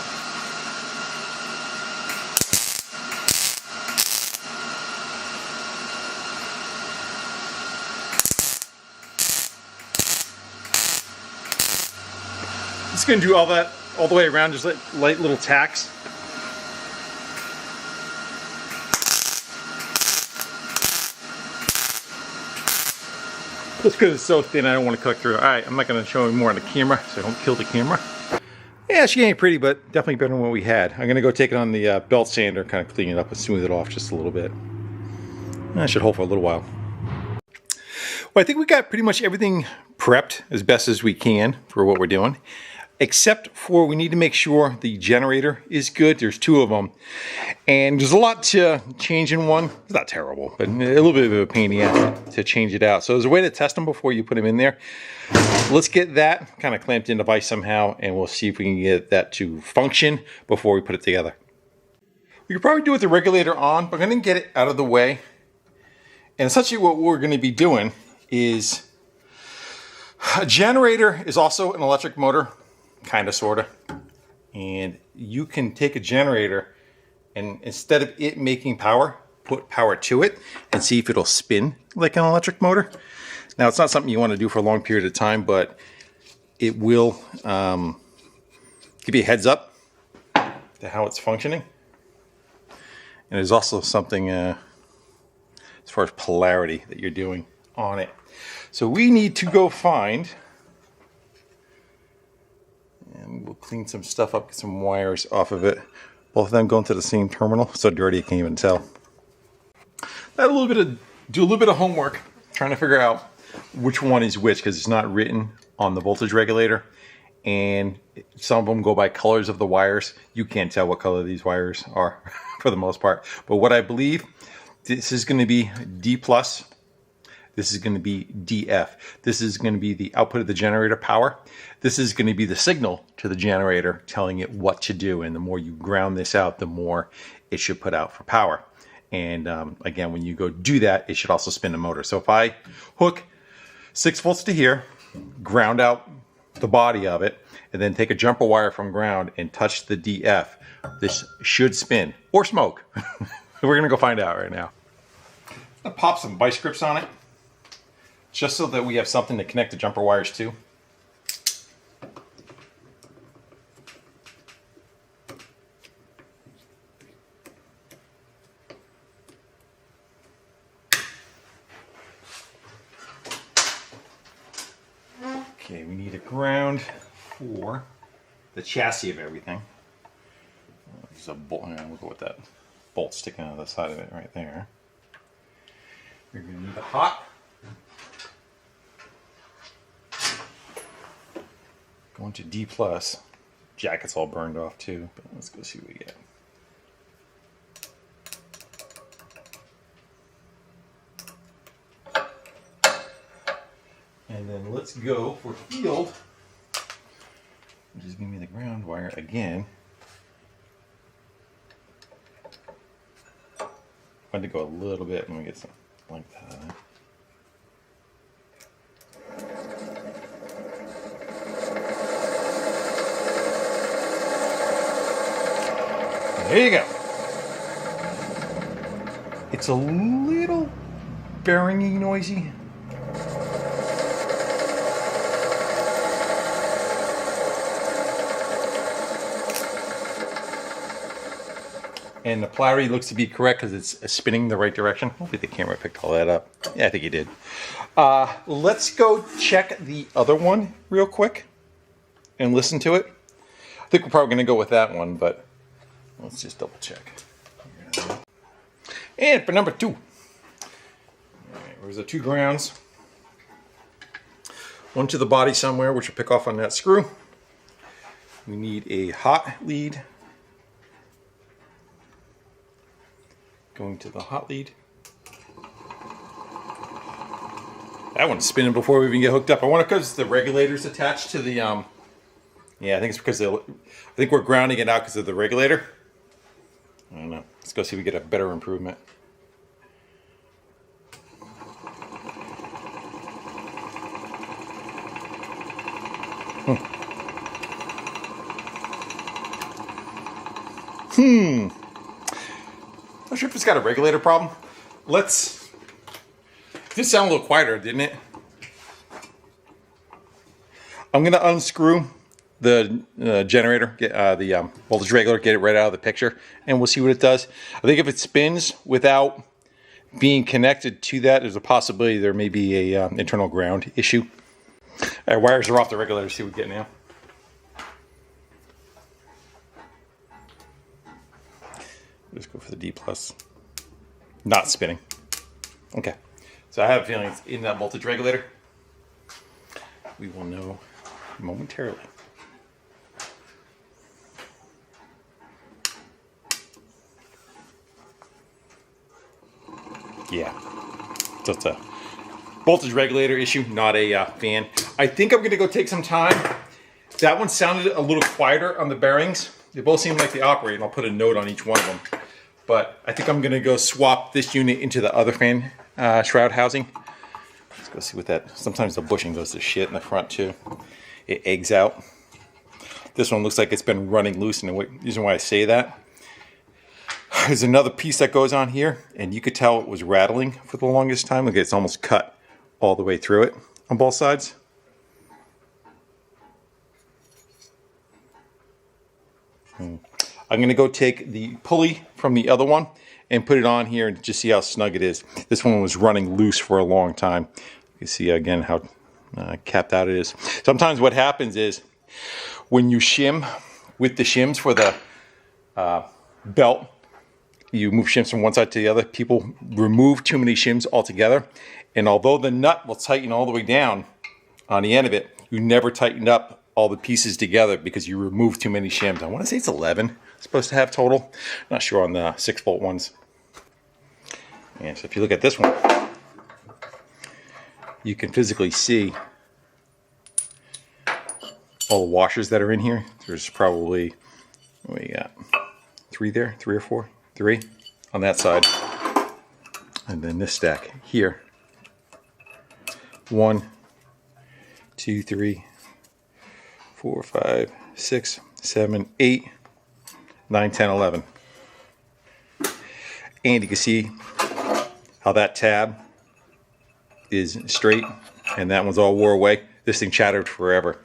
Just gonna do all that all the way around, just light little tacks. Just because it's so thin, I don't want to cut through. All right, I'm not going to show you more on the camera, so I don't kill the camera. Yeah, she ain't pretty, but definitely better than what we had. I'm gonna go take it on the belt sander, kind of clean it up and smooth it off just a little bit. That should hold for a little while. Well, I think we got pretty much everything prepped as best as we can for what we're doing, except for we need to make sure the generator is good. There's two of them, and there's a lot to change in one. It's not terrible, but a little bit of a pain in the ass to change it out. So there's a way to test them before you put them in there. Let's get that kind of clamped in the vise somehow, and we'll see if we can get that to function before we put it together. We could probably do it with the regulator on, but I'm going to get it out of the way. And essentially what we're going to be doing is a generator is also an electric motor, kind of, sort of. And you can take a generator and instead of it making power, put power to it and see if it'll spin like an electric motor. Now, it's not something you want to do for a long period of time, but it will give you a heads up to how it's functioning. And there's also something as far as polarity that you're doing on it. So we need to go find, and we'll clean some stuff up, get some wires off of it. Both of them going to the same terminal, so dirty you can't even tell. Do a little bit of homework, trying to figure out which one is which, because it's not written on the voltage regulator, and some of them go by colors of the wires. You can't tell what color these wires are for the most part. But what I believe, this is going to be D+, this is going to be DF. This is going to be the output of the generator power. This is going to be the signal to the generator telling it what to do. And the more you ground this out, the more it should put out for power. And again, when you go do that, it should also spin the motor. So if I hook 6 volts to here, ground out the body of it, and then take a jumper wire from ground and touch the DF, this should spin or smoke. We're going to go find out right now. I'm going to pop some vice grips on it, just so that we have something to connect the jumper wires to. Okay, we need a ground for the chassis of everything. There's a bolt. Look at what that bolt sticking out of the side of it right there. You're going to need a hot. Going to D+. Jacket's all burned off too, but let's go see what we get. And then let's go for field, which is going to be the ground wire again. I want to go a little bit. Let me get some length out of that. There you go. It's a little bearingy noisy. And the polarity looks to be correct because it's spinning the right direction. Hopefully the camera picked all that up. Yeah, I think it did. Let's go check the other one real quick and listen to it. I think we're probably going to go with that one, but let's just double check. And for number 2. All right, there's the 2 grounds. One to the body somewhere, which will pick off on that screw. We need a hot lead. Going to the hot lead. That one's spinning before we even get hooked up. I wonder because the regulator's attached to the yeah, I think it's because I think we're grounding it out because of the regulator. I don't know. Let's go see if we get a better improvement. Not sure if it's got a regulator problem. This sounded a little quieter, didn't it? I'm going to unscrew the generator, get the voltage regulator, get it right out of the picture, and we'll see what it does. I think if it spins without being connected to that, there's a possibility there may be a internal ground issue. Our wires are off the regulator. See what we get now. Just go for the D+. Not spinning. Okay. So I have a feeling it's in that voltage regulator. We will know momentarily. Yeah. So it's a voltage regulator issue, not a fan. I think I'm going to go take some time. That one sounded a little quieter on the bearings. They both seem like they operate, and I'll put a note on each one of them. But I think I'm going to go swap this unit into the other fan shroud housing. Let's go see what that... Sometimes the bushing goes to shit in the front too. It eggs out. This one looks like it's been running loose, and the reason why I say that, there's another piece that goes on here, and you could tell it was rattling for the longest time. Look, it's almost cut all the way through it on both sides. I'm going to go take the pulley from the other one and put it on here and just see how snug it is. This one was running loose for a long time. You see again how capped out it is. Sometimes what happens is when you shim with the shims for the belt, you move shims from one side to the other, people remove too many shims altogether. And although the nut will tighten all the way down on the end of it, you never tightened up all the pieces together because you remove too many shims. I want to say it's 11 supposed to have total. Not sure on the 6-volt ones. And so if you look at this one, you can physically see all the washers that are in here. There's probably, what do we got? 3 there, 3 or 4? 3 on that side. And then this stack here. 1, 2, 3, 4, 5, 6, 7, 8, 9, 10, 11. And you can see how that tab is straight and that one's all wore away. This thing chattered forever.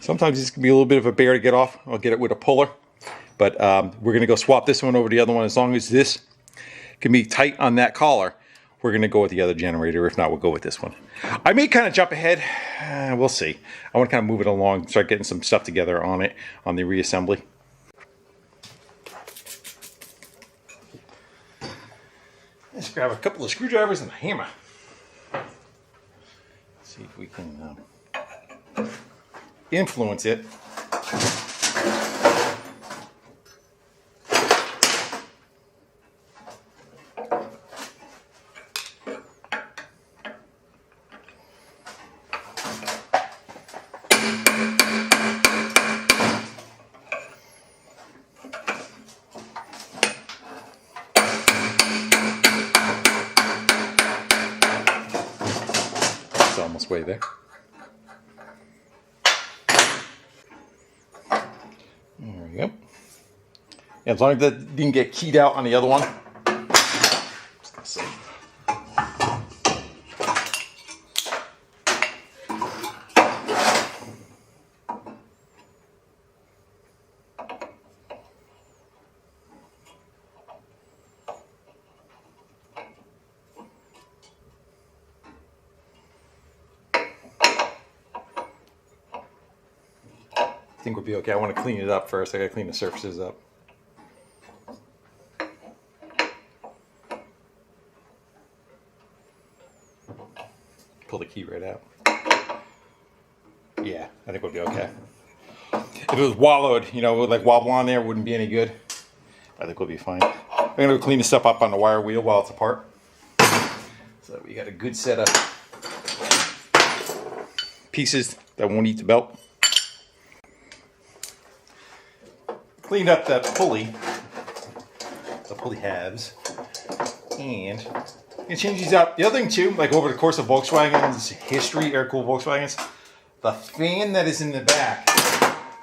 Sometimes this can be a little bit of a bear to get off. I'll get it with a puller. But we're going to go swap this one over to the other one. As long as this can be tight on that collar, we're going to go with the other generator. If not, we'll go with this one. I may kind of jump ahead. We'll see. I want to kind of move it along, start getting some stuff together on it, on the reassembly. Let's grab a couple of screwdrivers and a hammer. See if we can influence it. Almost way there. There we go. Yeah, as long as that didn't get keyed out on the other one. Just gonna say. I think we'll be okay. I want to clean it up first. I gotta clean the surfaces up. Pull the key right out. Yeah, I think we'll be okay. If it was wallowed, you know, like wobble on there, wouldn't be any good. I think we'll be fine. I'm gonna go clean this stuff up on the wire wheel while it's apart. So that we got a good set of pieces that won't eat the belt. Cleaned up that pulley, the pulley halves, and you can change these out. The other thing too, like over the course of Volkswagen's history, air-cooled Volkswagens, the fan that is in the back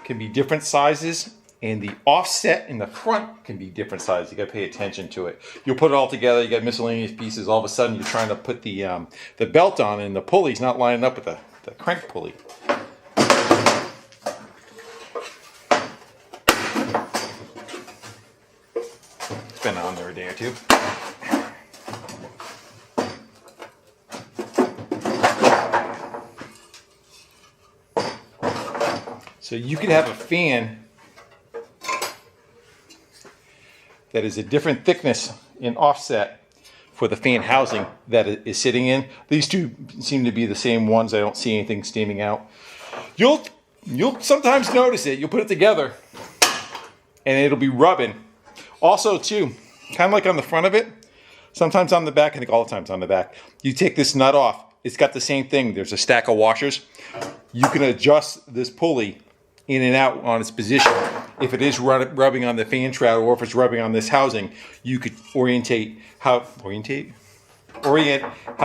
can be different sizes, and the offset in the front can be different sizes. You got to pay attention to it. You'll put it all together. You got miscellaneous pieces. All of a sudden, you're trying to put the belt on, and the pulley's not lining up with the crank pulley. It's been on there a day or two. So you could have a fan that is a different thickness in offset for the fan housing that it is sitting in. These two seem to be the same ones. I don't see anything standing out. You'll sometimes notice it. You'll put it together and it'll be rubbing. Also too, kind of like on the front of it, sometimes on the back, I think all the times on the back, you take this nut off. It's got the same thing. There's a stack of washers. You can adjust this pulley in and out on its position. If it is rubbing on the fan shroud or if it's rubbing on this housing, you could orient how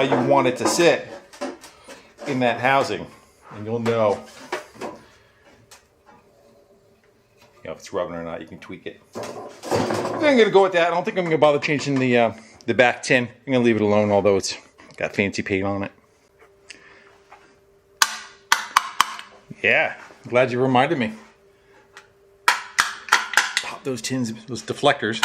you want it to sit in that housing, and you'll know if it's rubbing or not. You can tweak it. I'm gonna go with that. I don't think I'm gonna bother changing the back tin. I'm gonna leave it alone, although it's got fancy paint on it. Yeah, glad you reminded me. Pop those tins, those deflectors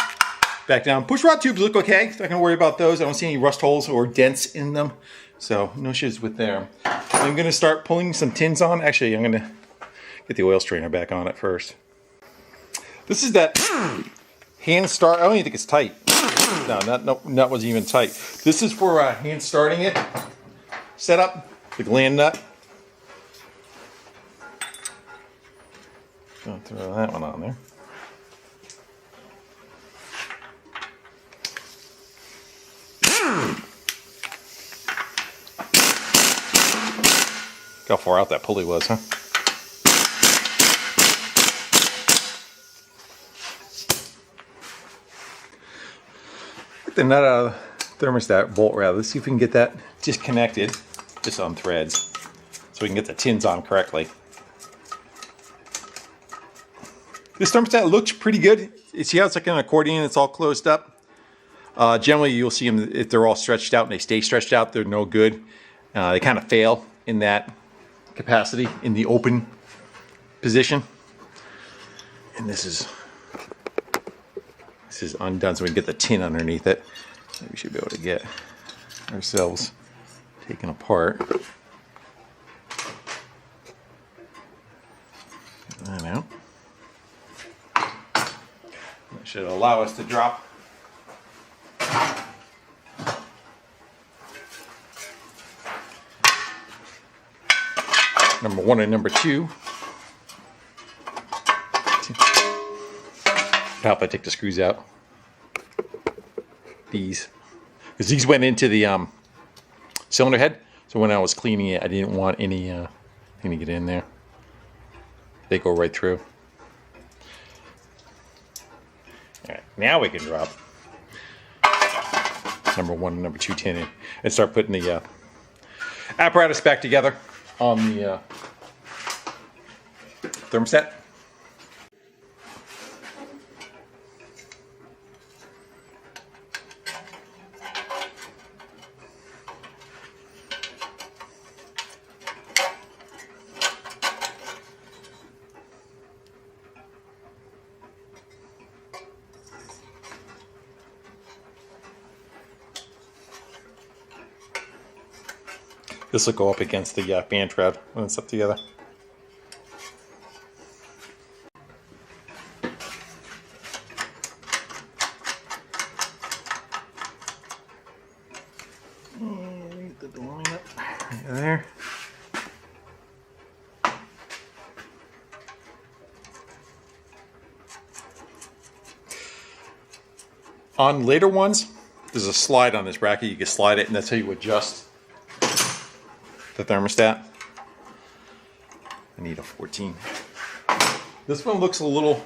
back down. Push rod tubes look okay. Not gonna worry about those. I don't see any rust holes or dents in them, so no issues with there. I'm gonna start pulling some tins on. Actually, I'm gonna get the oil strainer back on it first. This is that hand start. I don't even think it's tight. No, nut wasn't even tight. This is for hand starting it. Setup, the gland nut. I'll throw that one on there. Look how far out that pulley was, huh? Get the nut out of the thermostat bolt rather. Let's see if we can get that disconnected, just on threads, so we can get the tins on correctly. This thermostat looks pretty good. You see how it's like an accordion, it's all closed up. Generally you'll see them, if they're all stretched out and they stay stretched out, they're no good. They kind of fail in that capacity, in the open position. And this is undone, so we can get the tin underneath it. We should be able to get ourselves taken apart. Get that out. That should allow us to drop number 1 and number 2. Help I take the screws out. These, because these went into the cylinder head. So when I was cleaning it, I didn't want any thing to get in there. They go right through. All right, now we can drop number 1 and number 2 tin in and start putting the apparatus back together on the thermostat. This will go up against the fan shroud when it's up together. Get the line up right there. On later ones, there's a slide on this bracket. You can slide it, and that's how you adjust the thermostat. I need a 14. This one looks a little,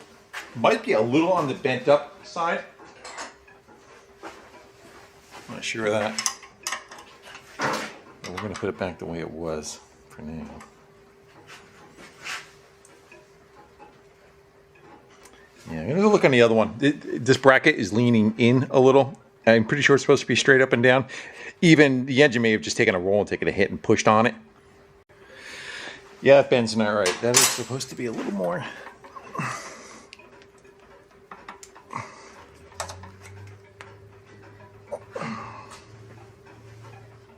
might be a little on the bent up side. I'm not sure of that. But we're going to put it back the way it was for now. Yeah, I'm going to look on the other one. This bracket is leaning in a little. I'm pretty sure it's supposed to be straight up and down. Even the engine may have just taken a roll and taken a hit and pushed on it. Yeah, that bend's not right. That is supposed to be a little more.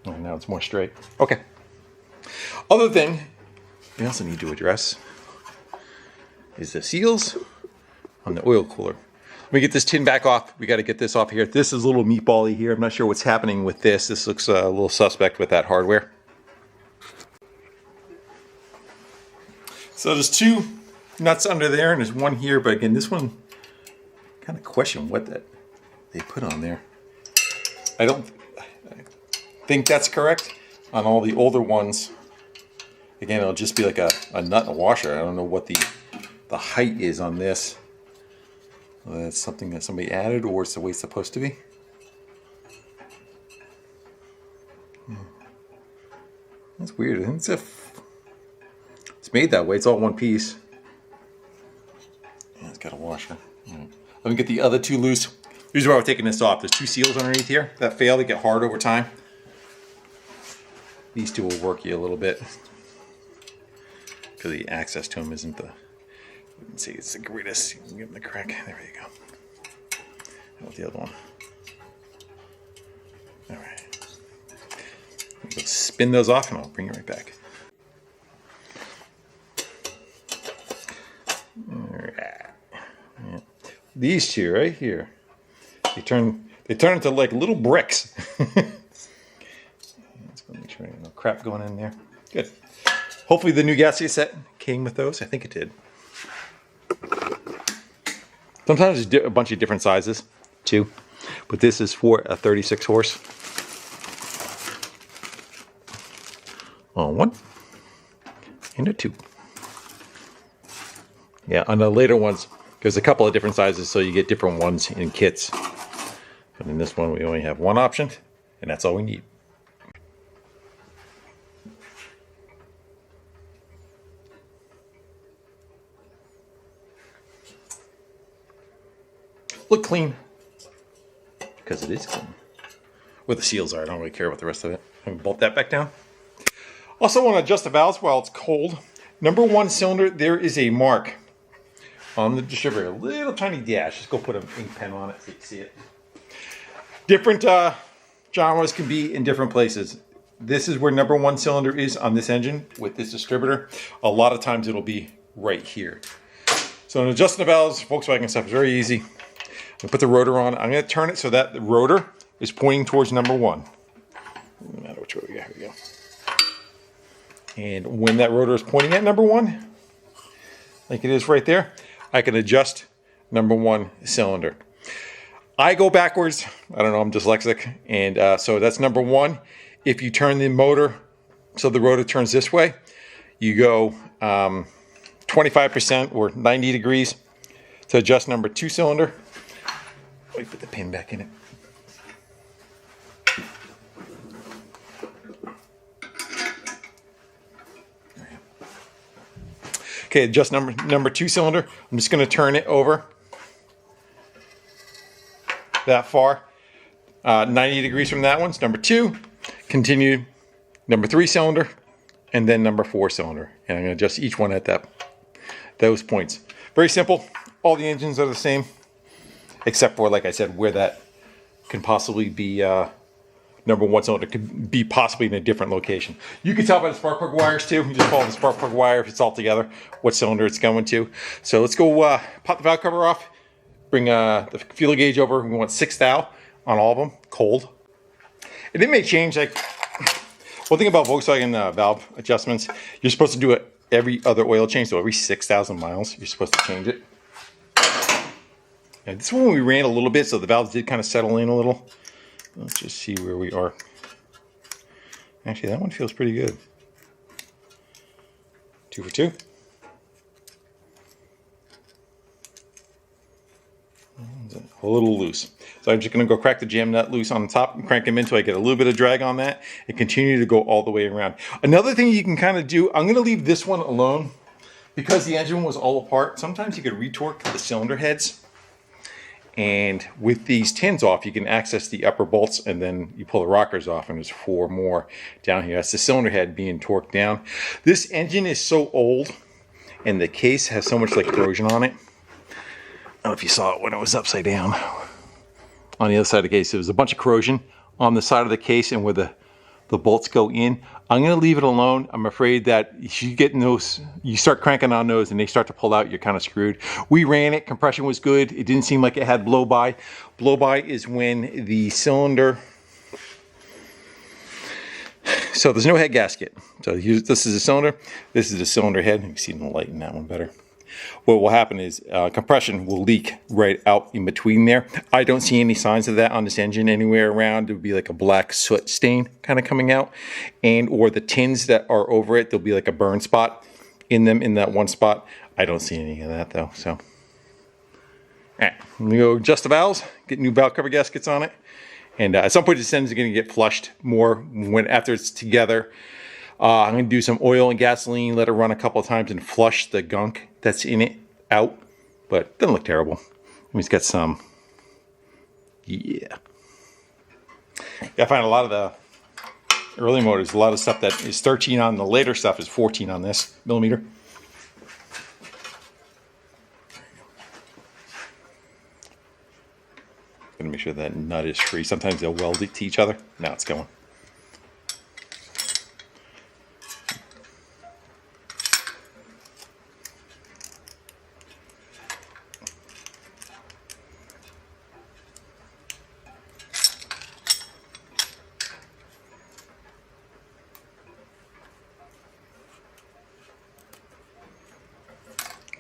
Oh, now it's more straight. Okay. Other thing we also need to address is the seals on the oil cooler. Let me get this tin back off. We got to get this off here. This is a little meatball-y here. I'm not sure what's happening with this. This looks a little suspect with that hardware. So there's two nuts under there, and there's one here. But again, this one, kind of question what that they put on there. I think that's correct. On all the older ones, again, it'll just be like a nut and a washer. I don't know what the height is on this. Whether that's something that somebody added or it's the way it's supposed to be. That's weird. It's made that way. It's all one piece. Yeah, it's got a washer. Right. Let me get the other two loose. Here's why we're taking this off. There's two seals underneath here that fail. They get hard over time. These two will work you a little bit because the access to them isn't the. Let's see, it's the greatest. You can give them the crack. There you go. How about the other one? All right. We'll spin those off and I'll bring it right back. All right. Yeah. These two right here, they turn into like little bricks. Let's go make sure no crap going in there. Good. Hopefully the new gasket set came with those. I think it did. Sometimes there's a bunch of different sizes too, but this is for a 36 horse. On one and a two. Yeah, on the later ones, there's a couple of different sizes, so you get different ones in kits. But in this one, we only have one option, and that's all we need. Look clean, because it is clean. Where the seals are, I don't really care about the rest of it. I'm gonna bolt that back down. Also want to adjust the valves while it's cold. Number one cylinder, there is a mark on the distributor, a little tiny dash. Just go put an ink pen on it so you can see it. Different genres can be in different places. This is where number one cylinder is on this engine with this distributor. A lot of times it'll be right here. So in adjusting the valves, Volkswagen stuff is very easy. I'm gonna put the rotor on. I'm gonna turn it so that the rotor is pointing towards number one. No matter which way we go, here we go. And when that rotor is pointing at number one, like it is right there, I can adjust number one cylinder. I go backwards. I don't know, I'm dyslexic. And so that's number one. If you turn the motor so the rotor turns this way, you go 25% or 90 degrees to adjust number two cylinder. Let me put the pin back in it. Okay, adjust number two cylinder. I'm just going to turn it over that far. 90 degrees from that one's number two. Continue number three cylinder, and then number four cylinder. And I'm going to adjust each one at those points. Very simple. All the engines are the same, except for, like I said, where that can possibly be number one cylinder could be possibly in a different location. You can tell by the spark plug wires too. You just follow the spark plug wire if it's all together, what cylinder it's going to. So let's go pop the valve cover off, bring the fuel gauge over. We want 6 thou on all of them, cold. And it may change. Like, one thing about Volkswagen valve adjustments, you're supposed to do it every other oil change. So every 6,000 miles, you're supposed to change it. And this one we ran a little bit, so the valves did kind of settle in a little. Let's just see where we are. Actually, that one feels pretty good. 2 for 2. A little loose. So I'm just going to go crack the jam nut loose on the top and crank them in until I get a little bit of drag on that and continue to go all the way around. Another thing you can kind of do, I'm going to leave this one alone because the engine was all apart. Sometimes you could retorque the cylinder heads. And with these tins off, you can access the upper bolts, and then you pull the rockers off, and there's 4 more down here. That's the cylinder head being torqued down. This engine is so old, and the case has so much like corrosion on it. I don't know if you saw it when it was upside down. On the other side of the case, there was a bunch of corrosion on the side of the case and where the the bolts go in. I'm going to leave it alone. I'm afraid that if you get those, you start cranking on those and they start to pull out, you're kind of screwed. We ran it, compression was good. It didn't seem like it had blow by. Blow by is when the cylinder, so there's no head gasket. So this is a cylinder, this is the cylinder head. You can see the light in that one better. What will happen is compression will leak right out in between there. I don't see any signs of that on this engine anywhere around. It would be like a black soot stain kind of coming out, and or the tins that are over it, there'll be like a burn spot in them in that one spot. I don't see any of that though. So, all right, I'm gonna go adjust the valves, get new valve cover gaskets on it, and at some point this engine is going to get flushed more when after it's together. I'm going to do some oil and gasoline, let it run a couple of times and flush the gunk that's in it out. But it doesn't look terrible. I mean, it's got some, yeah. I find a lot of the early motors, a lot of stuff that is 13 on the later stuff is 14 on this millimeter. Gonna make sure that nut is free. Sometimes they'll weld it to each other. Now it's going.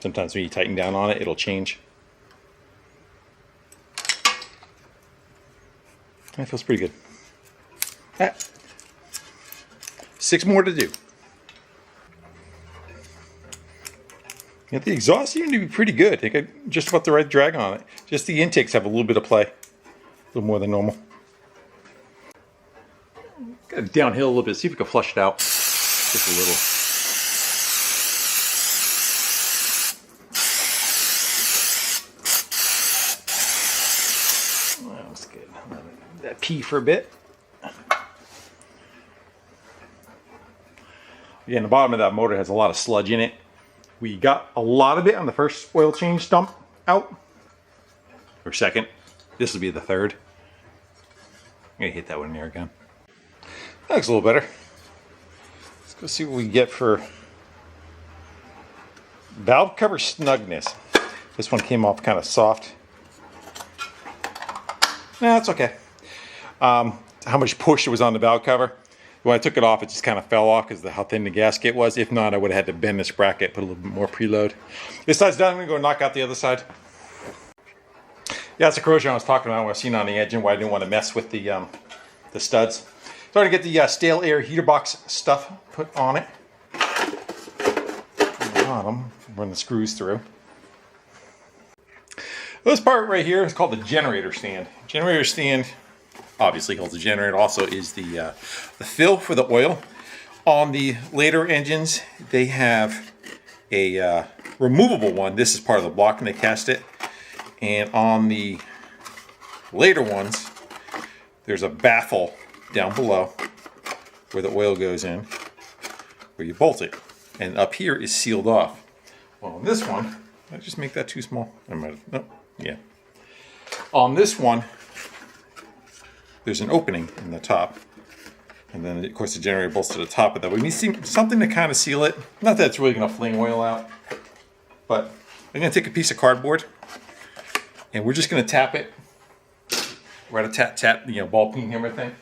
Sometimes when you tighten down on it, it'll change. That feels pretty good. Ah. 6 more to do. Yeah, the exhaust seemed to be pretty good. They got just about the right drag on it. Just the intakes have a little bit of play. A little more than normal. Got it downhill a little bit. See if we can flush it out. Just a little. That's good. Let that pee for a bit. Again, the bottom of that motor has a lot of sludge in it. We got a lot of it on the first oil change dump out. Or second. This will be the third. I'm gonna hit that one in there again. That looks a little better. Let's go see what we get for valve cover snugness. This one came off kind of soft. Nah, it's okay. How much push was on the valve cover. When I took it off, it just kind of fell off because of how thin the gasket was. If not, I would have had to bend this bracket, put a little bit more preload. This side's done. I'm going to go knock out the other side. Yeah, that's the corrosion I was talking about when I seen on the engine, why I didn't want to mess with the studs. Starting to get the stale air heater box stuff put on it. On the bottom, run the screws through. This part right here is called the generator stand. Generator stand obviously holds the generator. Also is the fill for the oil. On the later engines, they have a removable one. This is part of the block, and they cast it. And on the later ones, there's a baffle down below where the oil goes in, where you bolt it. And up here is sealed off. Well, on this one, did I just make that too small? I might have, no, yeah. On this one, there's an opening in the top. And then, of course, the generator bolts to the top of that. We need something to kind of seal it. Not that it's really going to fling oil out. But I'm going to take a piece of cardboard. And we're just going to tap it. Right, a tap, you know, ball peen hammer thing.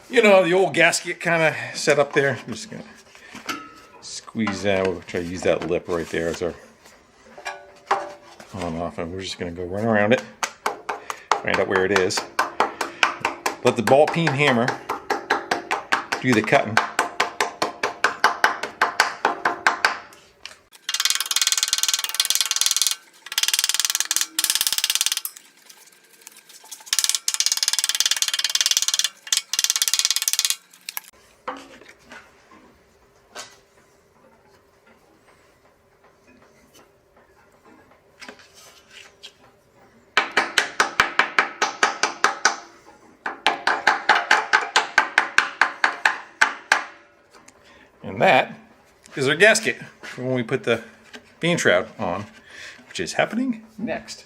You know, the old gasket kind of set up there. I'm just going to squeeze that. We'll try to use that lip right there as our on and off. And we're just going to go run around it. Find out where it is. Let the ball peen hammer do the cutting. And that is our gasket for when we put the bean shroud on. which is happening next.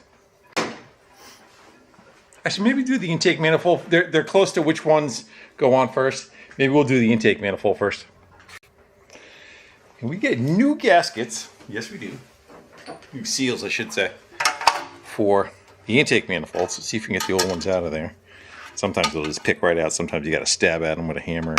Actually, maybe do the intake manifold. They're close to which ones go on first. Maybe we'll do the intake manifold first. And we get new gaskets. Yes, we do. New seals, I should say, for the intake manifolds. Let's see if we can get the old ones out of there. Sometimes they'll just pick right out. Sometimes you got to stab at them with a hammer.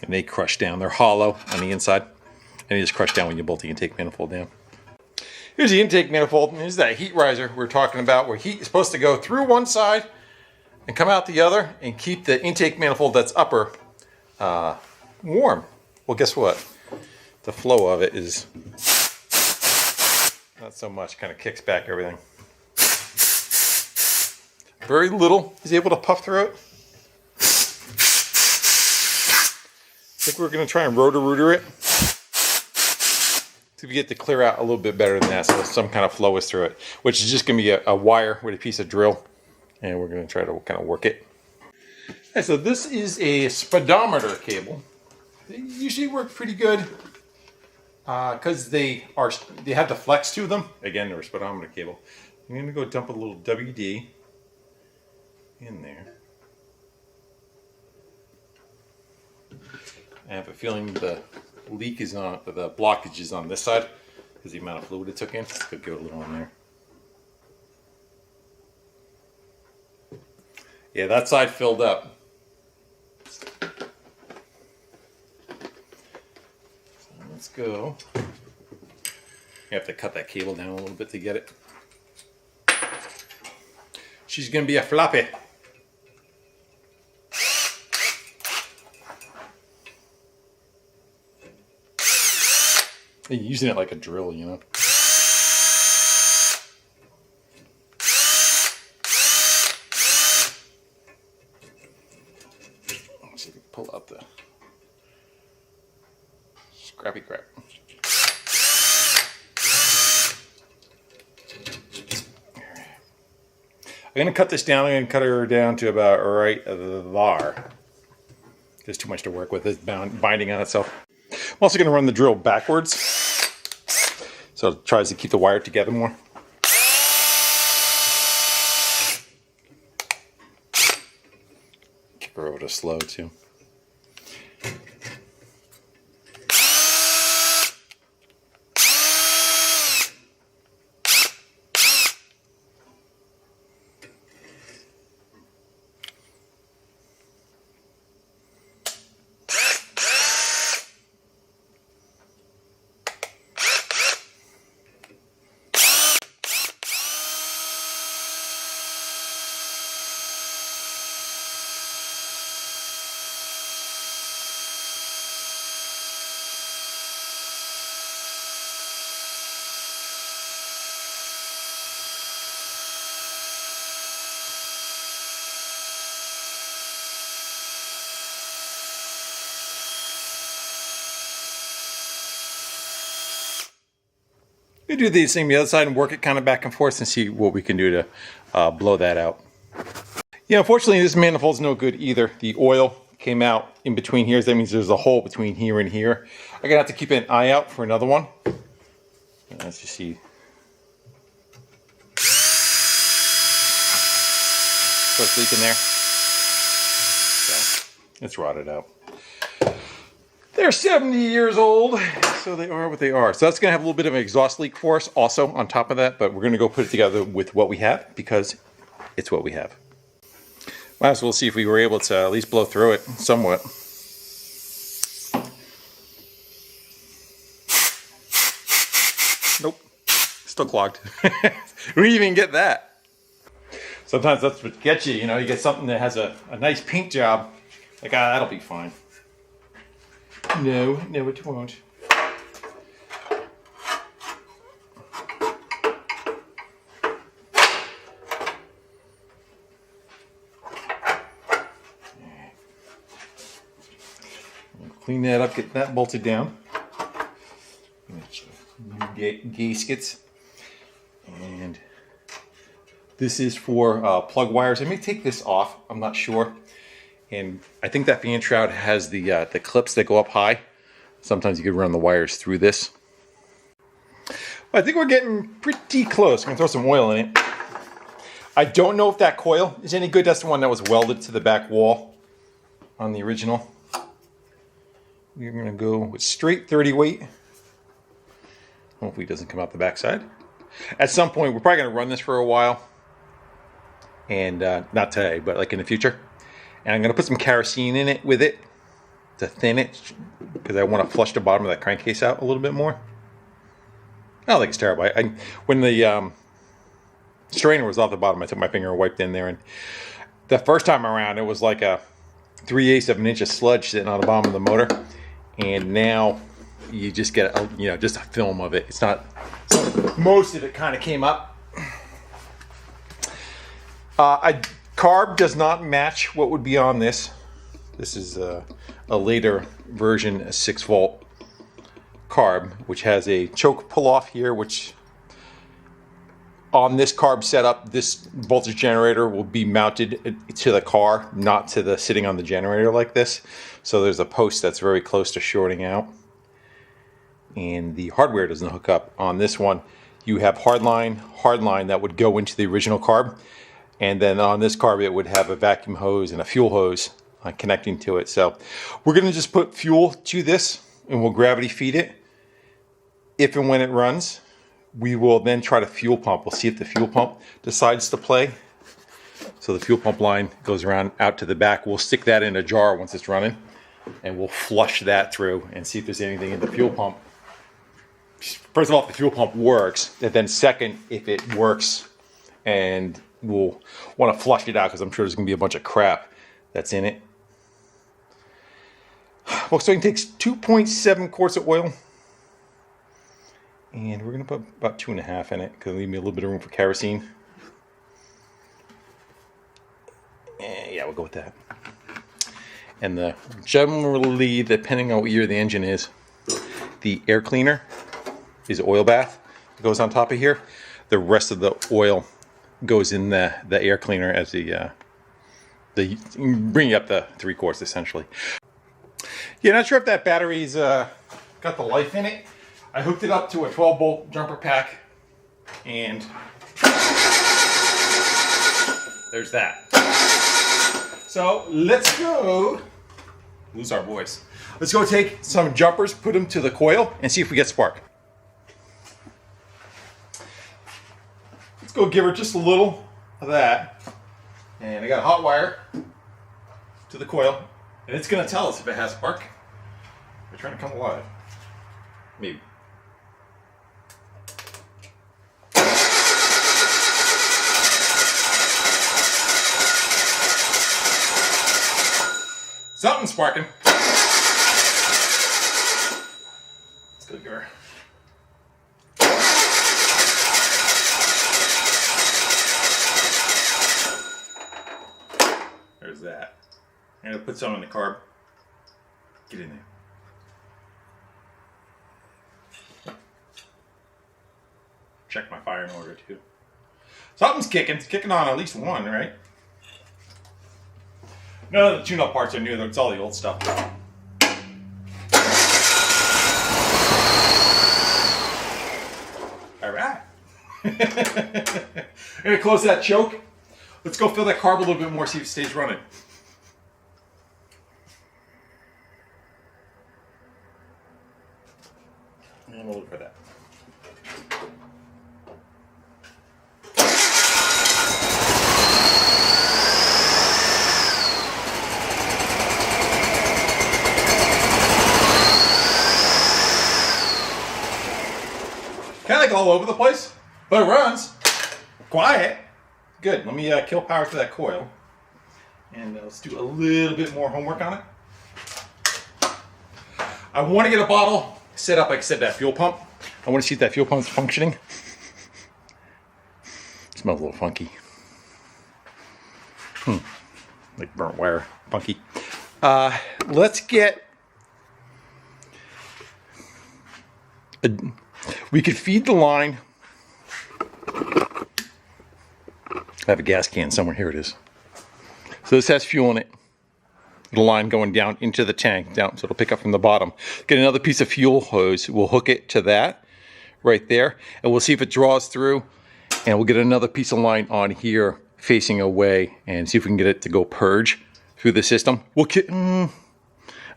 And they crush down. They're hollow on the inside. And they just crush down when you bolt the intake manifold down. Here's the intake manifold. Here's that heat riser we're talking about, where heat is supposed to go through one side and come out the other and keep the intake manifold that's upper warm. Well, guess what? The flow of it is not so much. Kind of kicks back everything. Very little is able to puff through it. I think we're going to try and rotor-rooter it. So we get to clear out a little bit better than that, so some kind of flow is through it, which is just going to be a wire with a piece of drill, and we're going to try to kind of work it. Okay, so this is a speedometer cable. They usually work pretty good because they have the flex to them. Again, they're a speedometer cable. I'm going to go dump a little WD in there. I have a feeling the leak is on, the blockage is on this side because the amount of fluid it took in. Could go a little in there. Yeah, that side filled up. So let's go. You have to cut that cable down a little bit to get it. She's going to be a floppy. You're using it like a drill, you know. Let's see if we can pull out the scrappy crap. I'm going to cut this down. I'm going to cut her down to about right there. There's too much to work with. It's binding on itself. I'm also going to run the drill backwards, so it tries to keep the wire together more. Keep her over to slow too. We do the same the other side and work it kind of back and forth and see what we can do to blow that out. Yeah, unfortunately this manifold's no good either. The oil came out in between here, so that means there's a hole between here and here. I'm gonna have to keep an eye out for another one. Let's just see. So it's leaking there. So it's rotted out. They're 70 years old, so they are what they are. So that's going to have a little bit of an exhaust leak for us also on top of that, but we're going to go put it together with what we have because it's what we have. Might as well see if we were able to at least blow through it somewhat. Nope, still clogged. We didn't even get that. Sometimes that's what gets you, you know, you get something that has a nice paint job, like, that'll be fine. No, it won't. clean that up, get that bolted down. New gaskets. And this is for plug wires. I may take this off, I'm not sure. And I think that fan shroud has the clips that go up high. Sometimes you could run the wires through this. I think we're getting pretty close. I'm gonna throw some oil in it. I don't know if that coil is any good. That's the one that was welded to the back wall on the original. We're gonna go with straight 30 weight. Hopefully it doesn't come out the backside. At some point, we're probably gonna run this for a while. And not today, but like in the future. And I'm gonna put some kerosene in it with it to thin it, because I want to flush the bottom of that crankcase out a little bit more. I don't think it's terrible. When the strainer was off the bottom, I took my finger and wiped in there, and the first time around it was like a 3/8 of an inch of sludge sitting on the bottom of the motor, and now you just get just a film of it. It's not, most of it kind of came up. Carb does not match what would be on this. This is a later version, a 6-volt carb, which has a choke pull off here, which on this carb setup, this voltage generator will be mounted to the car, not to the sitting on the generator like this. So there's a post that's very close to shorting out. And the hardware doesn't hook up. On this one, you have hardline that would go into the original carb. And then on this carb, it would have a vacuum hose and a fuel hose connecting to it. So we're gonna just put fuel to this and we'll gravity feed it. If and when it runs, we will then try to fuel pump. We'll see if the fuel pump decides to play. So the fuel pump line goes around out to the back. We'll stick that in a jar once it's running and we'll flush that through and see if there's anything in the fuel pump. First of all, if the fuel pump works, and then second, if it works, and we'll want to flush it out because I'm sure there's going to be a bunch of crap that's in it. Volkswagen takes 2.7 quarts of oil. And we're going to put about 2.5 in it because it'll leave me a little bit of room for kerosene. And yeah, we'll go with that. And generally, depending on what year the engine is, the air cleaner is oil bath that goes on top of here. The rest of the oil goes in the air cleaner as the bring up the 3 quarts essentially. Yeah, not sure if that battery's got the life in it. I hooked it up to a 12-volt jumper pack, and there's that. So let's go lose our voice. Let's go take some jumpers, put them to the coil, and see if we get spark. Let's go give her just a little of that. And I got a hot wire to the coil, and it's going to tell us if it has spark. We're trying to come alive. Maybe. Something's sparking. Let's go give her. There's that. I'm going to put some in the carb. Get in there. Check my fire in order too. Something's kicking. It's kicking on at least one, right? None of the tune-up parts are new, though. It's all the old stuff. All right. I'm going to close that choke. Let's go fill that carb a little bit more, see if it stays running. And we'll look for that. Kind of like all over the place, but it runs. Quiet. Good. Let me kill power to that coil. And let's do a little bit more homework on it. I want to get a bottle set up, like I said, that fuel pump. I want to see if that fuel pump's functioning. It smells a little funky. Like burnt wire. Funky. Let's get We could feed the line. I have a gas can somewhere. Here it is. So this has fuel in it. The line going down into the tank, down, so it'll pick up from the bottom. Get another piece of fuel hose. We'll hook it to that right there, and we'll see if it draws through. And we'll get another piece of line on here facing away, and see if we can get it to go purge through the system. We'll I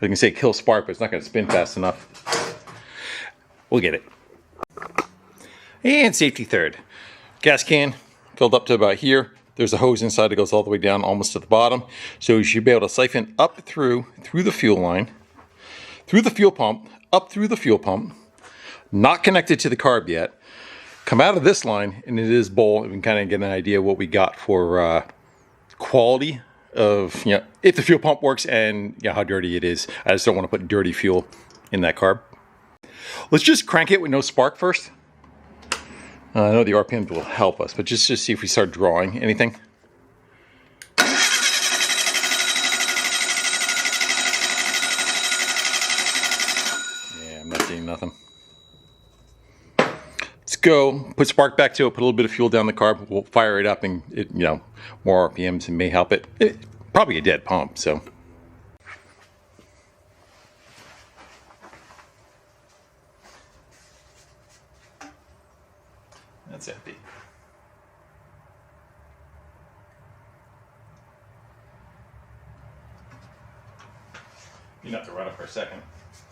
was gonna say kill spark, but it's not gonna spin fast enough. We'll get it. And safety third. Gas can filled up to about here. There's a hose inside that goes all the way down almost to the bottom. So you should be able to siphon up through the fuel line, through the fuel pump, up through the fuel pump, not connected to the carb yet. Come out of this line, and it is bowl. We can kind of get an idea of what we got for quality of, you know, if the fuel pump works and how dirty it is. I just don't want to put dirty fuel in that carb. Let's just crank it with no spark first. I know the RPM will help us, but just to see if we start drawing anything. Yeah, I'm not seeing nothing. Let's go, put spark back to it, put a little bit of fuel down the carb. We'll fire it up, and it, more RPMs may help it. Probably a dead pump, so. That's empty. You have to run it for a second.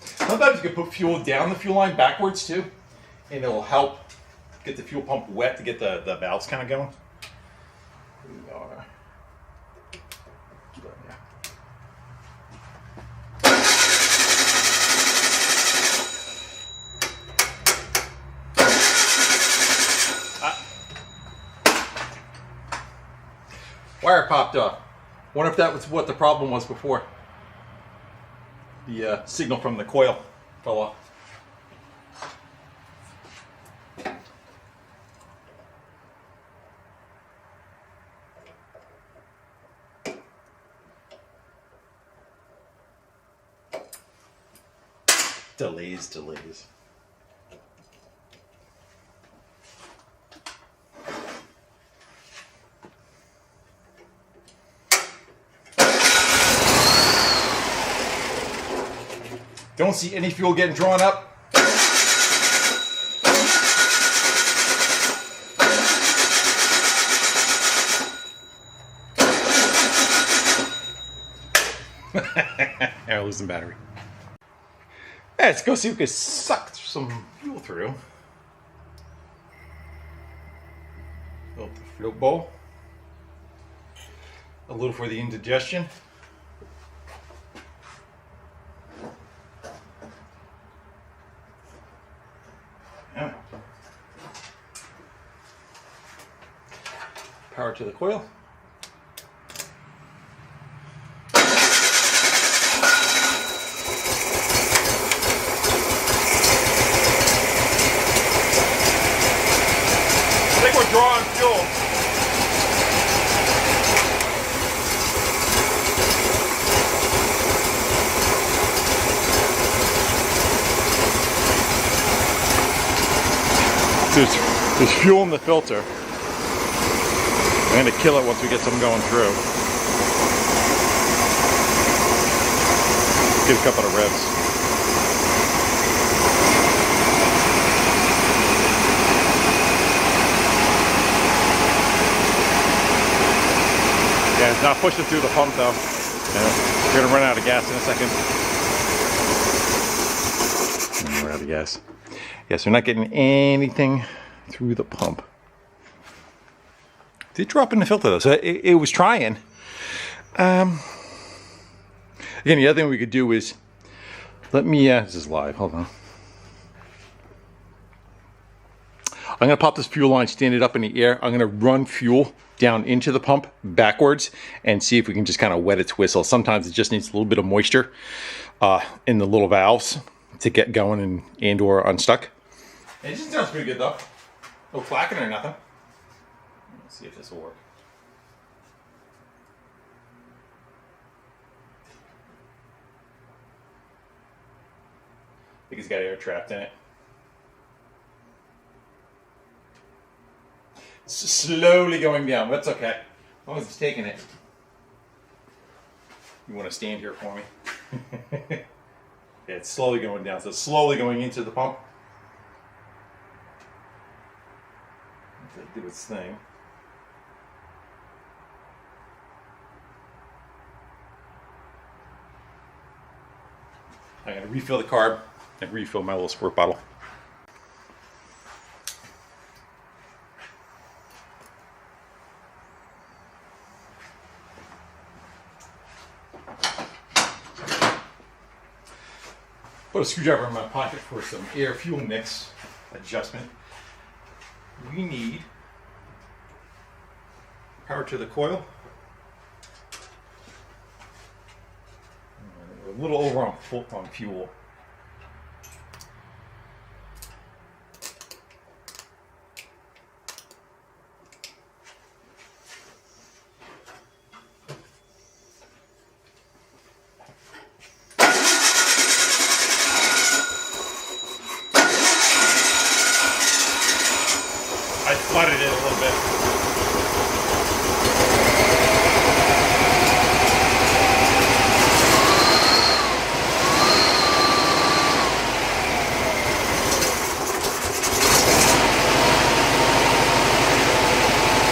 Sometimes you can put fuel down the fuel line backwards too, and it'll help get the fuel pump wet to get the valves kind of going. We are. Wire popped off. Wonder if that was what the problem was before. The signal from the coil fell off. Delays. Don't see any fuel getting drawn up. I'll lose some battery. Let's go see if we can suck some fuel through. Fill up the fuel bowl. A little for the indigestion. Power to the coil. I think we're drawing fuel. There's fuel in the filter. I'm going to kill it once we get some going through. Get a couple of revs. Yeah, it's not pushing through the pump though. We're going to run out of gas in a second. We're out of gas. Yes, we're not getting anything through the pump. Did drop in the filter though, so it was trying. Again, the other thing we could do is, let me, this is live, hold on. I'm gonna pop this fuel line, stand it up in the air. I'm gonna run fuel down into the pump backwards and see if we can just kind of wet its whistle. Sometimes it just needs a little bit of moisture in the little valves to get going and or unstuck. It just sounds pretty good though. No clacking or nothing. Let's see if this will work. I think it's got air trapped in it. slowly going down. That's okay. As long as it's taking it. You want to stand here for me? Yeah, it's slowly going down. So it's slowly going into the pump. Let it do its thing. I'm going to refill the carb and refill my little squirt bottle. Put a screwdriver in my pocket for some air fuel mix adjustment. We need power to the coil. A little over on fuel. I flooded it a little bit.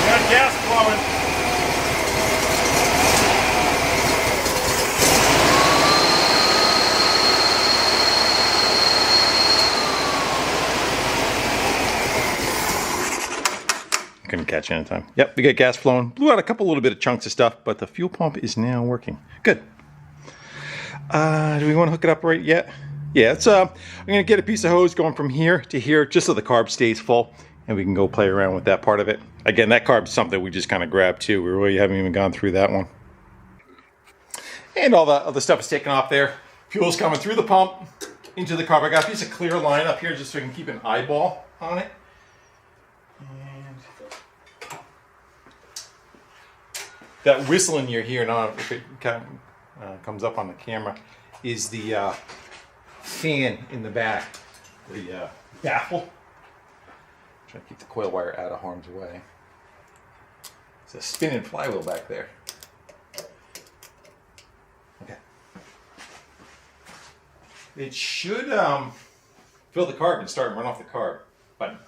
Got gas flowing. Couldn't catch any time. Yep, we got gas flowing. Blew out a little bit of chunks of stuff, but the fuel pump is now working. Good. Do we want to hook it up right yet? Yeah, it's I'm gonna get a piece of hose going from here to here, just so the carb stays full, and we can go play around with that part of it. Again, that carb's something we just kind of grabbed too. We really haven't even gone through that one. And all the other stuff is taken off there. Fuel's coming through the pump into the carb. I got a piece of clear line up here just so we can keep an eyeball on it. That whistling you're hearing, if it comes up on the camera, is the fan in the back, the baffle. Trying to keep the coil wire out of harm's way. It's a spinning flywheel back there. Okay. It should fill the carb and start and run off the carb button.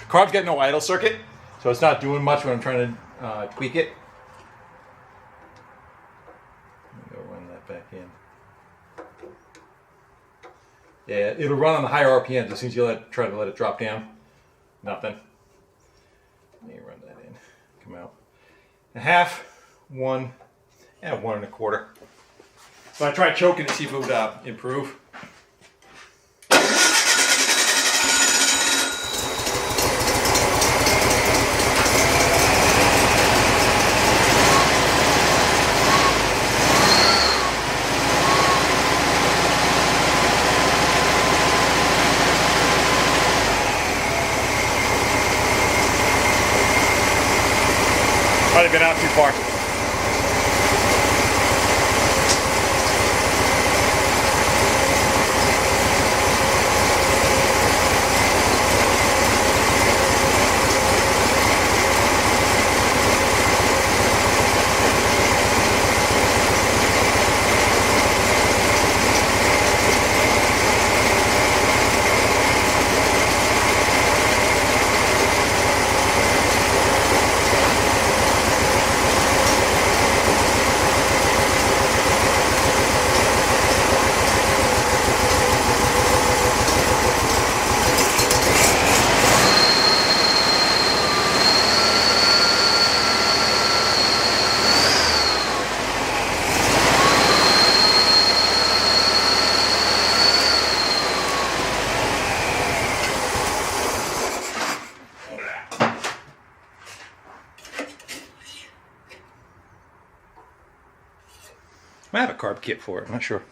Carb's got no idle circuit, so it's not doing much when I'm trying to tweak it. Let me go run that back in. Yeah, it'll run on the higher RPMs as soon as you try to let it drop down. Nothing. Let me run that in. Come out. A half, 1, and 1 1/4. So I tried choking to see if it would improve. Might have been out too far. carb kit for it. I'm not sure.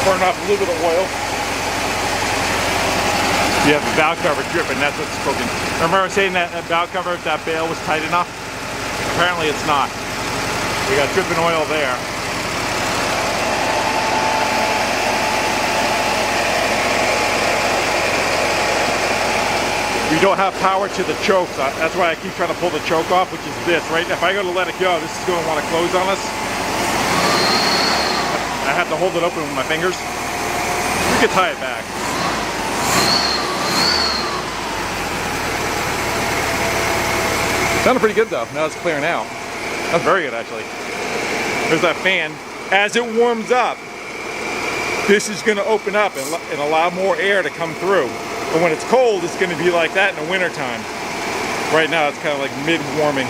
Burn off a little bit of oil. You have the valve cover dripping, that's what's cooking. Remember I was saying that valve cover, if that bail was tight enough? Apparently it's not. We got dripping oil there. We don't have power to the choke, so that's why I keep trying to pull the choke off, which is this, right? If I go to let it go, this is going to want to close on us. I have to hold it open with my fingers. We could tie it back. Sounded pretty good though. Now it's clearing out. That's very good actually. There's that fan. As it warms up, this is going to open up and allow more air to come through. But when it's cold, it's going to be like that in the winter time. Right now, it's kind of like mid-warming.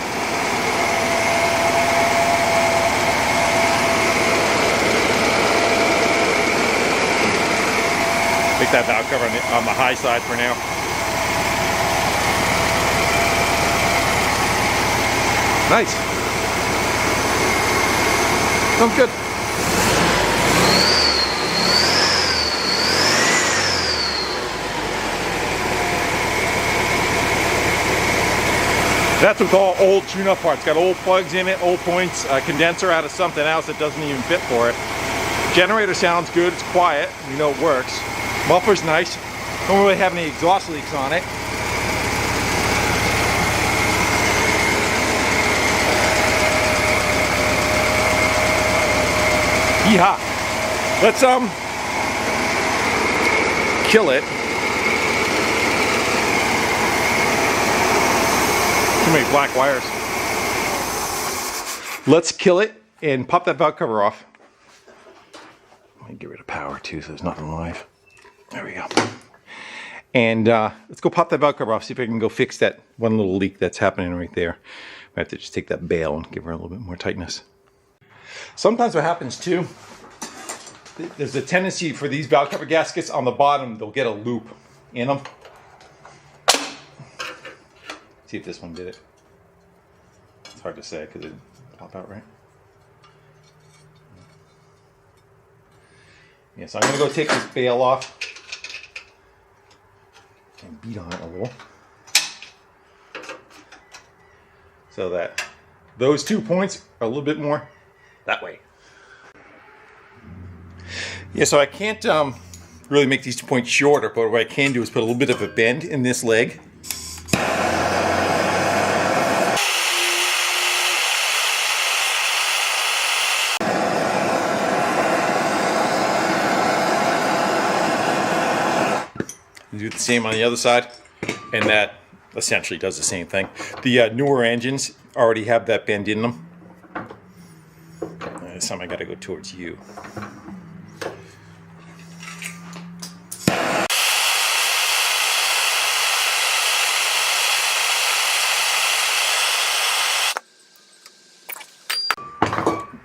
Make that valve cover on the high side for now. Nice. Sounds good. That's with all old tune-up parts. Got old plugs in it, old points, condenser out of something else that doesn't even fit for it. Generator sounds good, it's quiet, you know it works. Muffler's nice, don't really have any exhaust leaks on it. Yeehaw! Let's kill it. Too many black wires. Let's kill it and pop that valve cover off. Let me get rid of power too so there's nothing live. There we go. And let's go pop that valve cover off, see if I can go fix that one little leak that's happening right there. I have to just take that bail and give her a little bit more tightness. Sometimes what happens too, there's a tendency for these valve cover gaskets on the bottom, they'll get a loop in them. See if this one did it. It's hard to say because it didn't pop out right. Yeah, so I'm going to go take this bail off and beat on it a little. So that those 2 points are a little bit more that way. Yeah, so I can't really make these 2 points shorter, but what I can do is put a little bit of a bend in this leg. Do the same on the other side, and that essentially does the same thing. The newer engines already have that bend in them. This time I got to go towards you.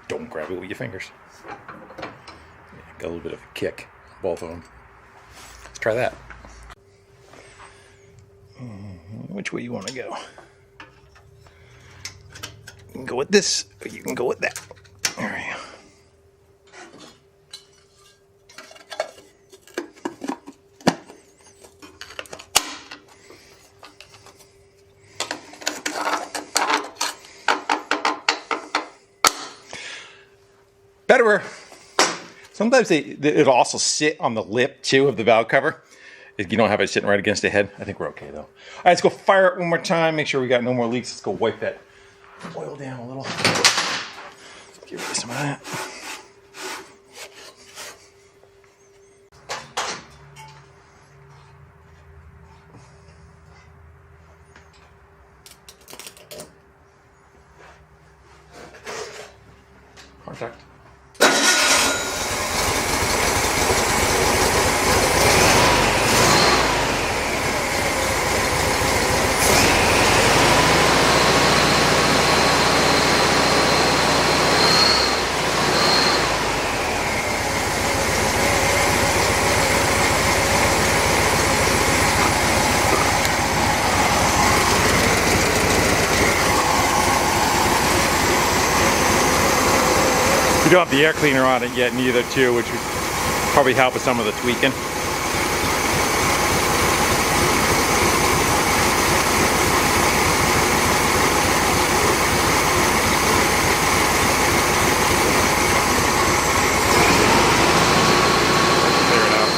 Don't grab it with your fingers. Yeah, got a little bit of a kick, both of them. Let's try that. Which way you want to go? You can go with this, or you can go with that. There we go. Better. Sometimes it'll also sit on the lip too of the valve cover. If you don't have it sitting right against the head. I think we're okay though. All right, let's go fire it one more time. Make sure we got no more leaks. Let's go wipe that oil down a little. Get rid of some of that. Perfect. We don't have the air cleaner on it yet neither too, which would probably help with some of the tweaking. Clear it out.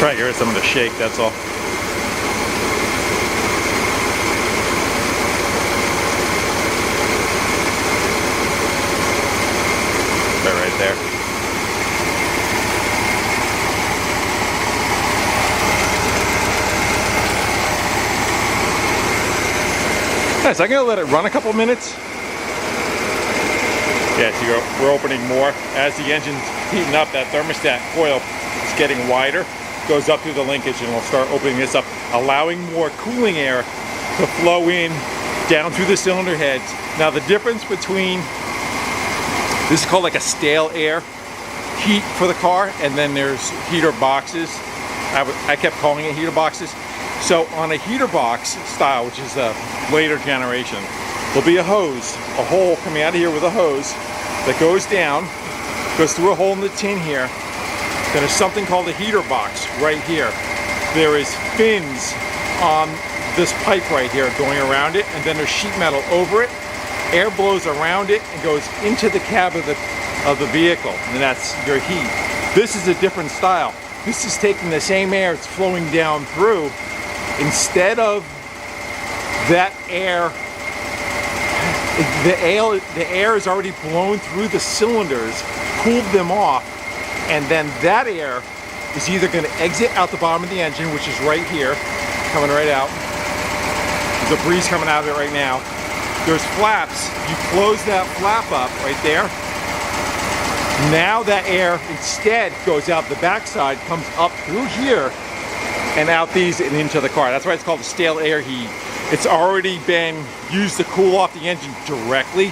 Try to get rid of some of the shake, that's all. Right there. Nice, I'm gonna let it run a couple minutes. Yeah, so we're opening more. As the engine's heating up, that thermostat coil is getting wider. Goes up through the linkage and we'll start opening this up, allowing more cooling air to flow in down through the cylinder heads. Now the difference between, this is called like a stale air heat for the car, and then there's heater boxes. I kept calling it heater boxes. So on a heater box style, which is a later generation, there'll be a hose, a hole coming out of here with a hose that goes down, goes through a hole in the tin here. Then there's something called a heater box right here. There is fins on this pipe right here going around it, and then there's sheet metal over it. Air blows around it and goes into the cab of the vehicle, and that's your heat. This is a different style. This is taking the same air, it's flowing down through. Instead of that air, the air is already blown through the cylinders, cooled them off, and then that air is either going to exit out the bottom of the engine, which is right here, coming right out. There's a breeze coming out of it right now. There's flaps. You close that flap up right there. Now that air instead goes out the backside, comes up through here, and out these and into the car. That's why it's called the stale air heat. It's already been used to cool off the engine directly.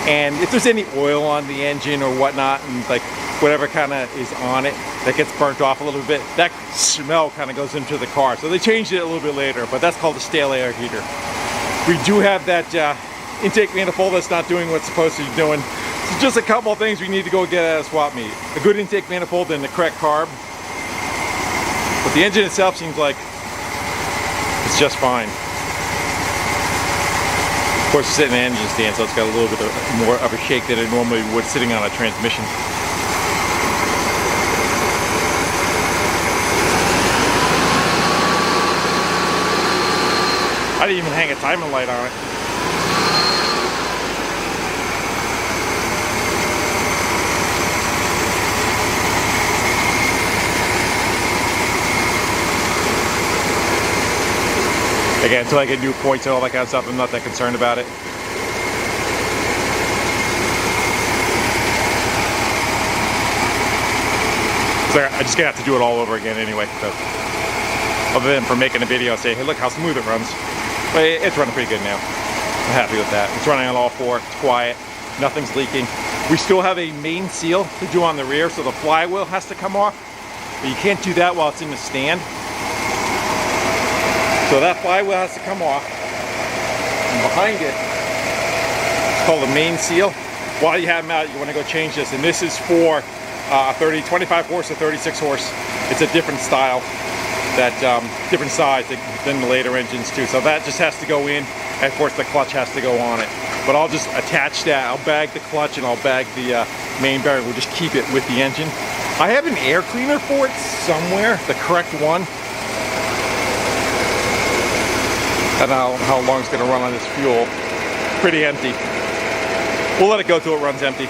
And if there's any oil on the engine or whatnot, and like whatever kind of is on it that gets burnt off a little bit, that smell kind of goes into the car. So they changed it a little bit later, but that's called the stale air heater. We do have that intake manifold that's not doing what's supposed to be doing. So just a couple of things we need to go get at a swap meet. A good intake manifold and the correct carb. But the engine itself seems like it's just fine. Of course, it's sitting in an engine stand, so it's got a little bit more of a shake than it normally would sitting on a transmission. I didn't even hang a timing light on it. Again, until I get new points and all that kind of stuff, I'm not that concerned about it. So I just gonna have to do it all over again anyway. So, other than for making a video and say, hey, look how smooth it runs. But it's running pretty good now. I'm happy with that. It's running on all four. It's quiet. Nothing's leaking. We still have a main seal to do on the rear, so the flywheel has to come off. But you can't do that while it's in the stand. So that flywheel has to come off. And behind it, it's called the main seal. While you have them out, you want to go change this. And this is for 25 horse or 36 horse. It's a different style. that different size than the later engines too. So that just has to go in, and of course the clutch has to go on it. But I'll just attach that. I'll bag the clutch and I'll bag the main bearing. We'll just keep it with the engine. I have an air cleaner for it somewhere, the correct one. I don't know how long it's going to run on this fuel. Pretty empty. We'll let it go till it runs empty.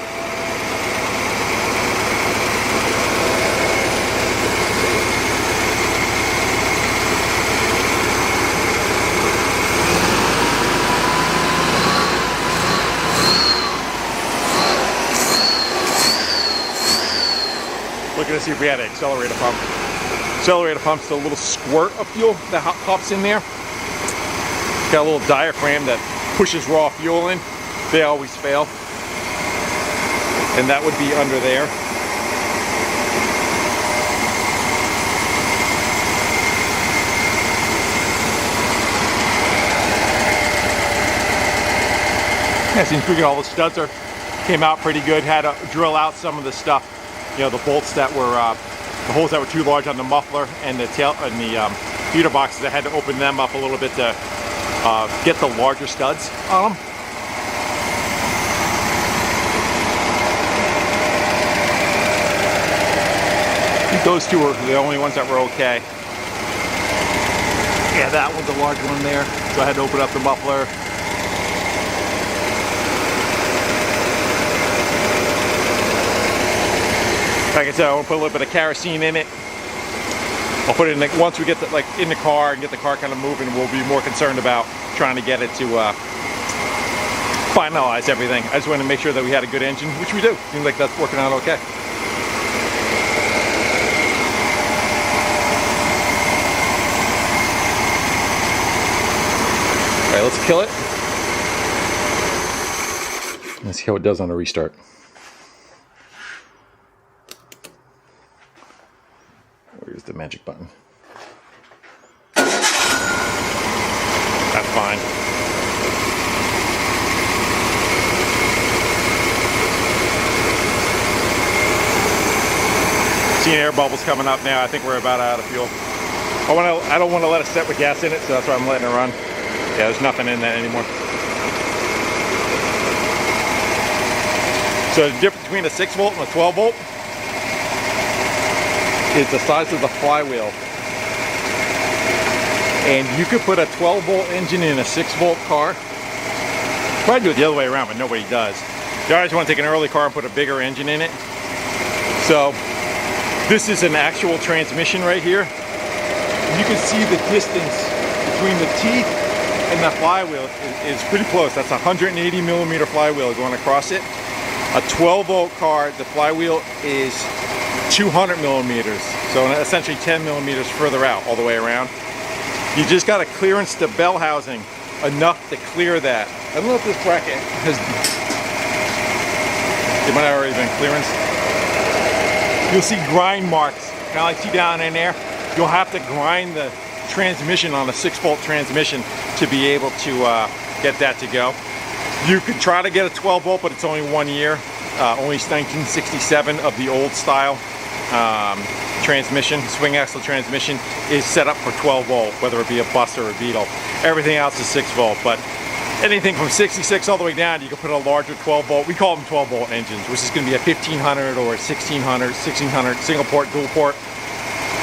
Looking to see if we had an accelerator pump. Accelerator pump's the little squirt of fuel that pops in there. Got a little diaphragm that pushes raw fuel in. They always fail. And that would be under there. Yeah, seems pretty good. All the studs came out pretty good. Had to drill out some of the stuff. You know, the bolts that were, the holes that were too large on the muffler and the tail and the feeder boxes. I had to open them up a little bit to get the larger studs on them. I think those two were the only ones that were okay. Yeah, that one's a large one there, so I had to open up the muffler. Like I said, I want to put a little bit of kerosene in it. I'll put it in once we get in the car and get the car kind of moving, we'll be more concerned about trying to get it to finalize everything. I just wanted to make sure that we had a good engine, which we do. Seems like that's working out okay. All right, let's kill it. Let's see how it does on a restart. Where's the magic button? That's fine. Seeing air bubbles coming up now. I think we're about out of fuel. I don't want to let it set with gas in it, so that's why I'm letting it run. Yeah, there's nothing in that anymore. So the difference between a 6 volt and a 12 volt is the size of the flywheel. And you could put a 12 volt engine in a 6 volt car. Probably do it the other way around, but nobody does. You always want to take an early car and put a bigger engine in it. So this is an actual transmission right here. You can see the distance between the teeth and the flywheel is pretty close. That's a 180 millimeter flywheel going across it. A 12 volt car, the flywheel is 200 millimeters, so essentially 10 millimeters further out all the way around. You just got to clearance the bell housing enough to clear that. I don't know if this bracket has, it might have already been clearanced. You'll see grind marks, kind of like see down in there. You'll have to grind the transmission on a 6 volt transmission to be able to get that to go. You could try to get a 12 volt, but it's only 1 year. Only 1967 of the old style transmission, swing axle transmission, is set up for 12 volt, whether it be a bus or a Beetle. Everything else is 6 volt, but anything from 66 all the way down, you can put a larger 12 volt. We call them 12 volt engines, which is going to be a 1500 or a 1600, single port, dual port.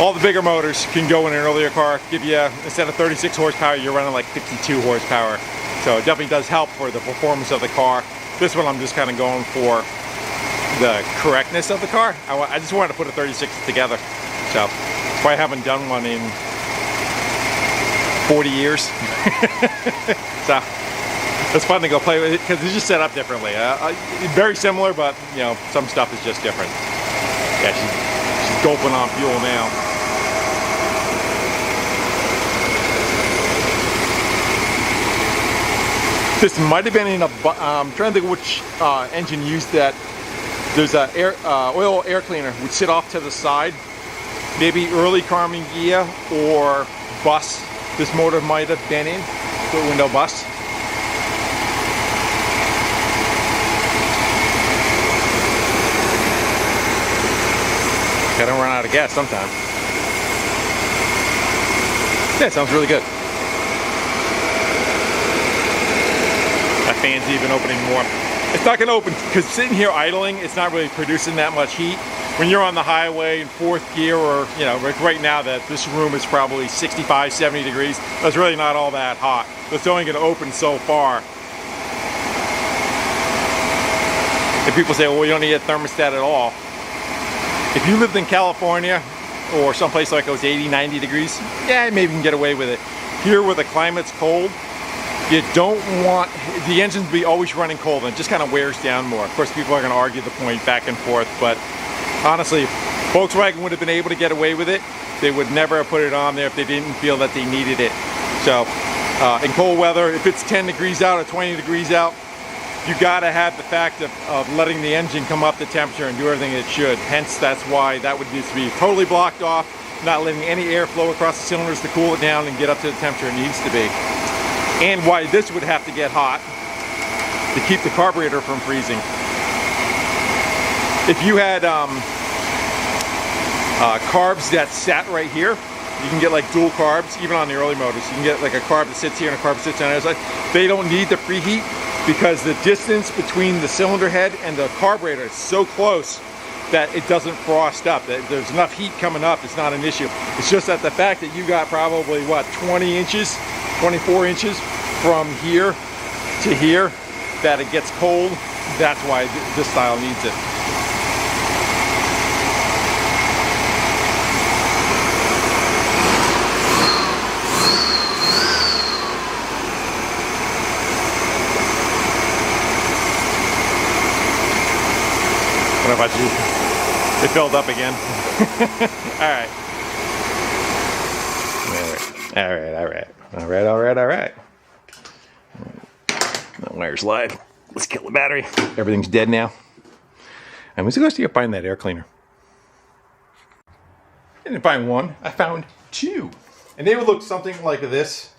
All the bigger motors can go in an earlier car, give you, instead of 36 horsepower, you're running like 52 horsepower. So it definitely does help for the performance of the car. This one I'm just kind of going for the correctness of the car. I just wanted to put a 36 together. So I haven't done one in 40 years. So it's fun to go play with it because it's just set up differently. Very similar, but you know, some stuff is just different. Yeah, she's gulping on fuel now. This might have been in a, I'm trying to think which engine used that. There's a oil air cleaner would sit off to the side. Maybe early Carmen Ghia or bus. This motor might have been in, split window bus. Gotta run out of gas sometime. Yeah, it sounds really good. My fan's even opening more. It's not going to open because sitting here idling, it's not really producing that much heat. When you're on the highway in 4th gear, or you know, like right now that this room is probably 65, 70 degrees, that's really not all that hot. It's only going to open so far. And people say, well, you don't need a thermostat at all. If you lived in California or someplace like it was 80, 90 degrees, yeah, maybe you can get away with it. Here where the climate's cold, you don't want the engine to be always running cold, and it just kind of wears down more. Of course, people are going to argue the point back and forth, but honestly, Volkswagen would have been able to get away with it. They would never have put it on there if they didn't feel that they needed it. So in cold weather, if it's 10 degrees out or 20 degrees out, you got to have the fact of letting the engine come up to temperature and do everything it should. Hence, that's why that would need to be totally blocked off, not letting any airflow across the cylinders to cool it down and get up to the temperature it needs to be. And why this would have to get hot to keep the carburetor from freezing. If you had carbs that sat right here, you can get like dual carbs, even on the early motors. You can get like a carb that sits here and a carb that sits on the other side. They don't need the preheat because the distance between the cylinder head and the carburetor is so close that it doesn't frost up. There's enough heat coming up, it's not an issue. It's just that the fact that you got probably, what, 20 inches, 24 inches from here to here, that it gets cold, that's why this style needs it. What about you? It filled up again. All right. That wire's live. Let's kill the battery. Everything's dead now. I'm just going to go find that air cleaner. I didn't find one. I found two. And they would look something like this.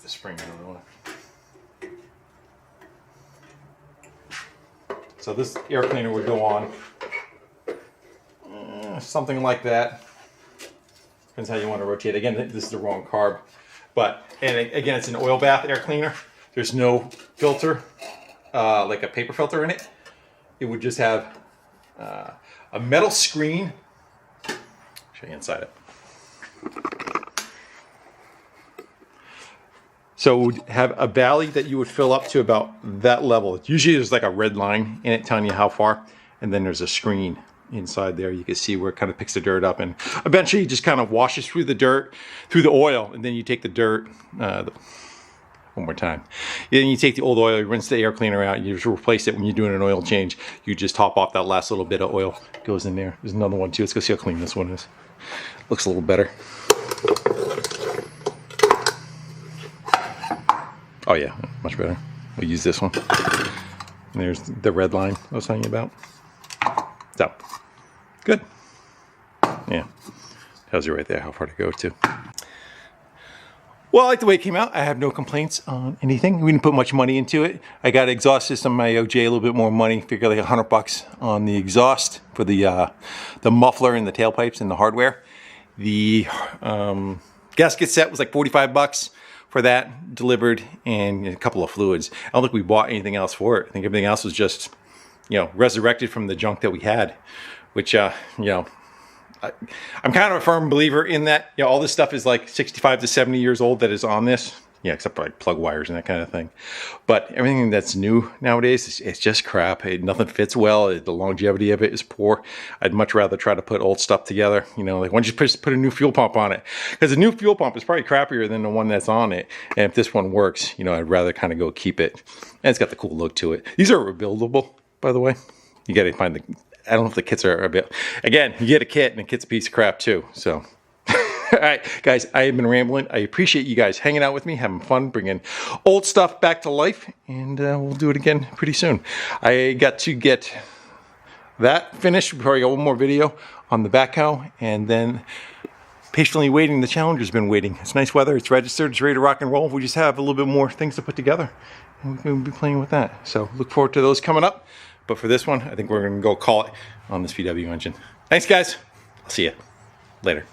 The spring, I don't know. So this air cleaner would go on something like that. Depends how you want to rotate. Again, this is the wrong carb. But, and again, it's an oil bath air cleaner. There's no filter, like a paper filter in it. It would just have a metal screen. Show you inside it. So it would have a valley that you would fill up to about that level. Usually there's like a red line in it telling you how far, and then there's a screen inside there. You can see where it kind of picks the dirt up, and eventually it just kind of washes through the dirt, through the oil, and then you take the dirt, one more time. Then you take the old oil, you rinse the air cleaner out, you just replace it when you're doing an oil change. You just top off that last little bit of oil, goes in there. There's another one too. Let's go see how clean this one is. Looks a little better. Oh yeah, much better. We'll use this one. And there's the red line I was telling you about. So, good. Yeah, tells you right there how far to go to. Well, I like the way it came out. I have no complaints on anything. We didn't put much money into it. I got an exhaust system, my OJ, a little bit more money. Figured like $100 on the exhaust for the muffler and the tailpipes and the hardware. The gasket set was like $45 for that, delivered, and a couple of fluids. I don't think we bought anything else for it. I think everything else was just, you know, resurrected from the junk that we had, which, you know, I'm kind of a firm believer in that. You know, all this stuff is like 65 to 70 years old that is on this. Yeah, except for like plug wires and that kind of thing. But everything that's new nowadays, it's just crap. Nothing fits well. The longevity of it is poor. I'd much rather try to put old stuff together. You know, like why don't you just put a new fuel pump on it? Because the new fuel pump is probably crappier than the one that's on it. And if this one works, you know, I'd rather kind of go keep it. And it's got the cool look to it. These are rebuildable, by the way. You got to find the... I don't know if the kits are a bit... Again, you get a kit and the kit's a piece of crap too. So... All right, guys, I have been rambling. I appreciate you guys hanging out with me, having fun, bringing old stuff back to life, and we'll do it again pretty soon. I got to get that finished before I got one more video on the backhoe, and then patiently waiting. The Challenger's been waiting. It's nice weather. It's registered. It's ready to rock and roll. We just have a little bit more things to put together, and we'll be playing with that. So look forward to those coming up. But for this one, I think we're going to go call it on this VW engine. Thanks, guys. I'll see you later.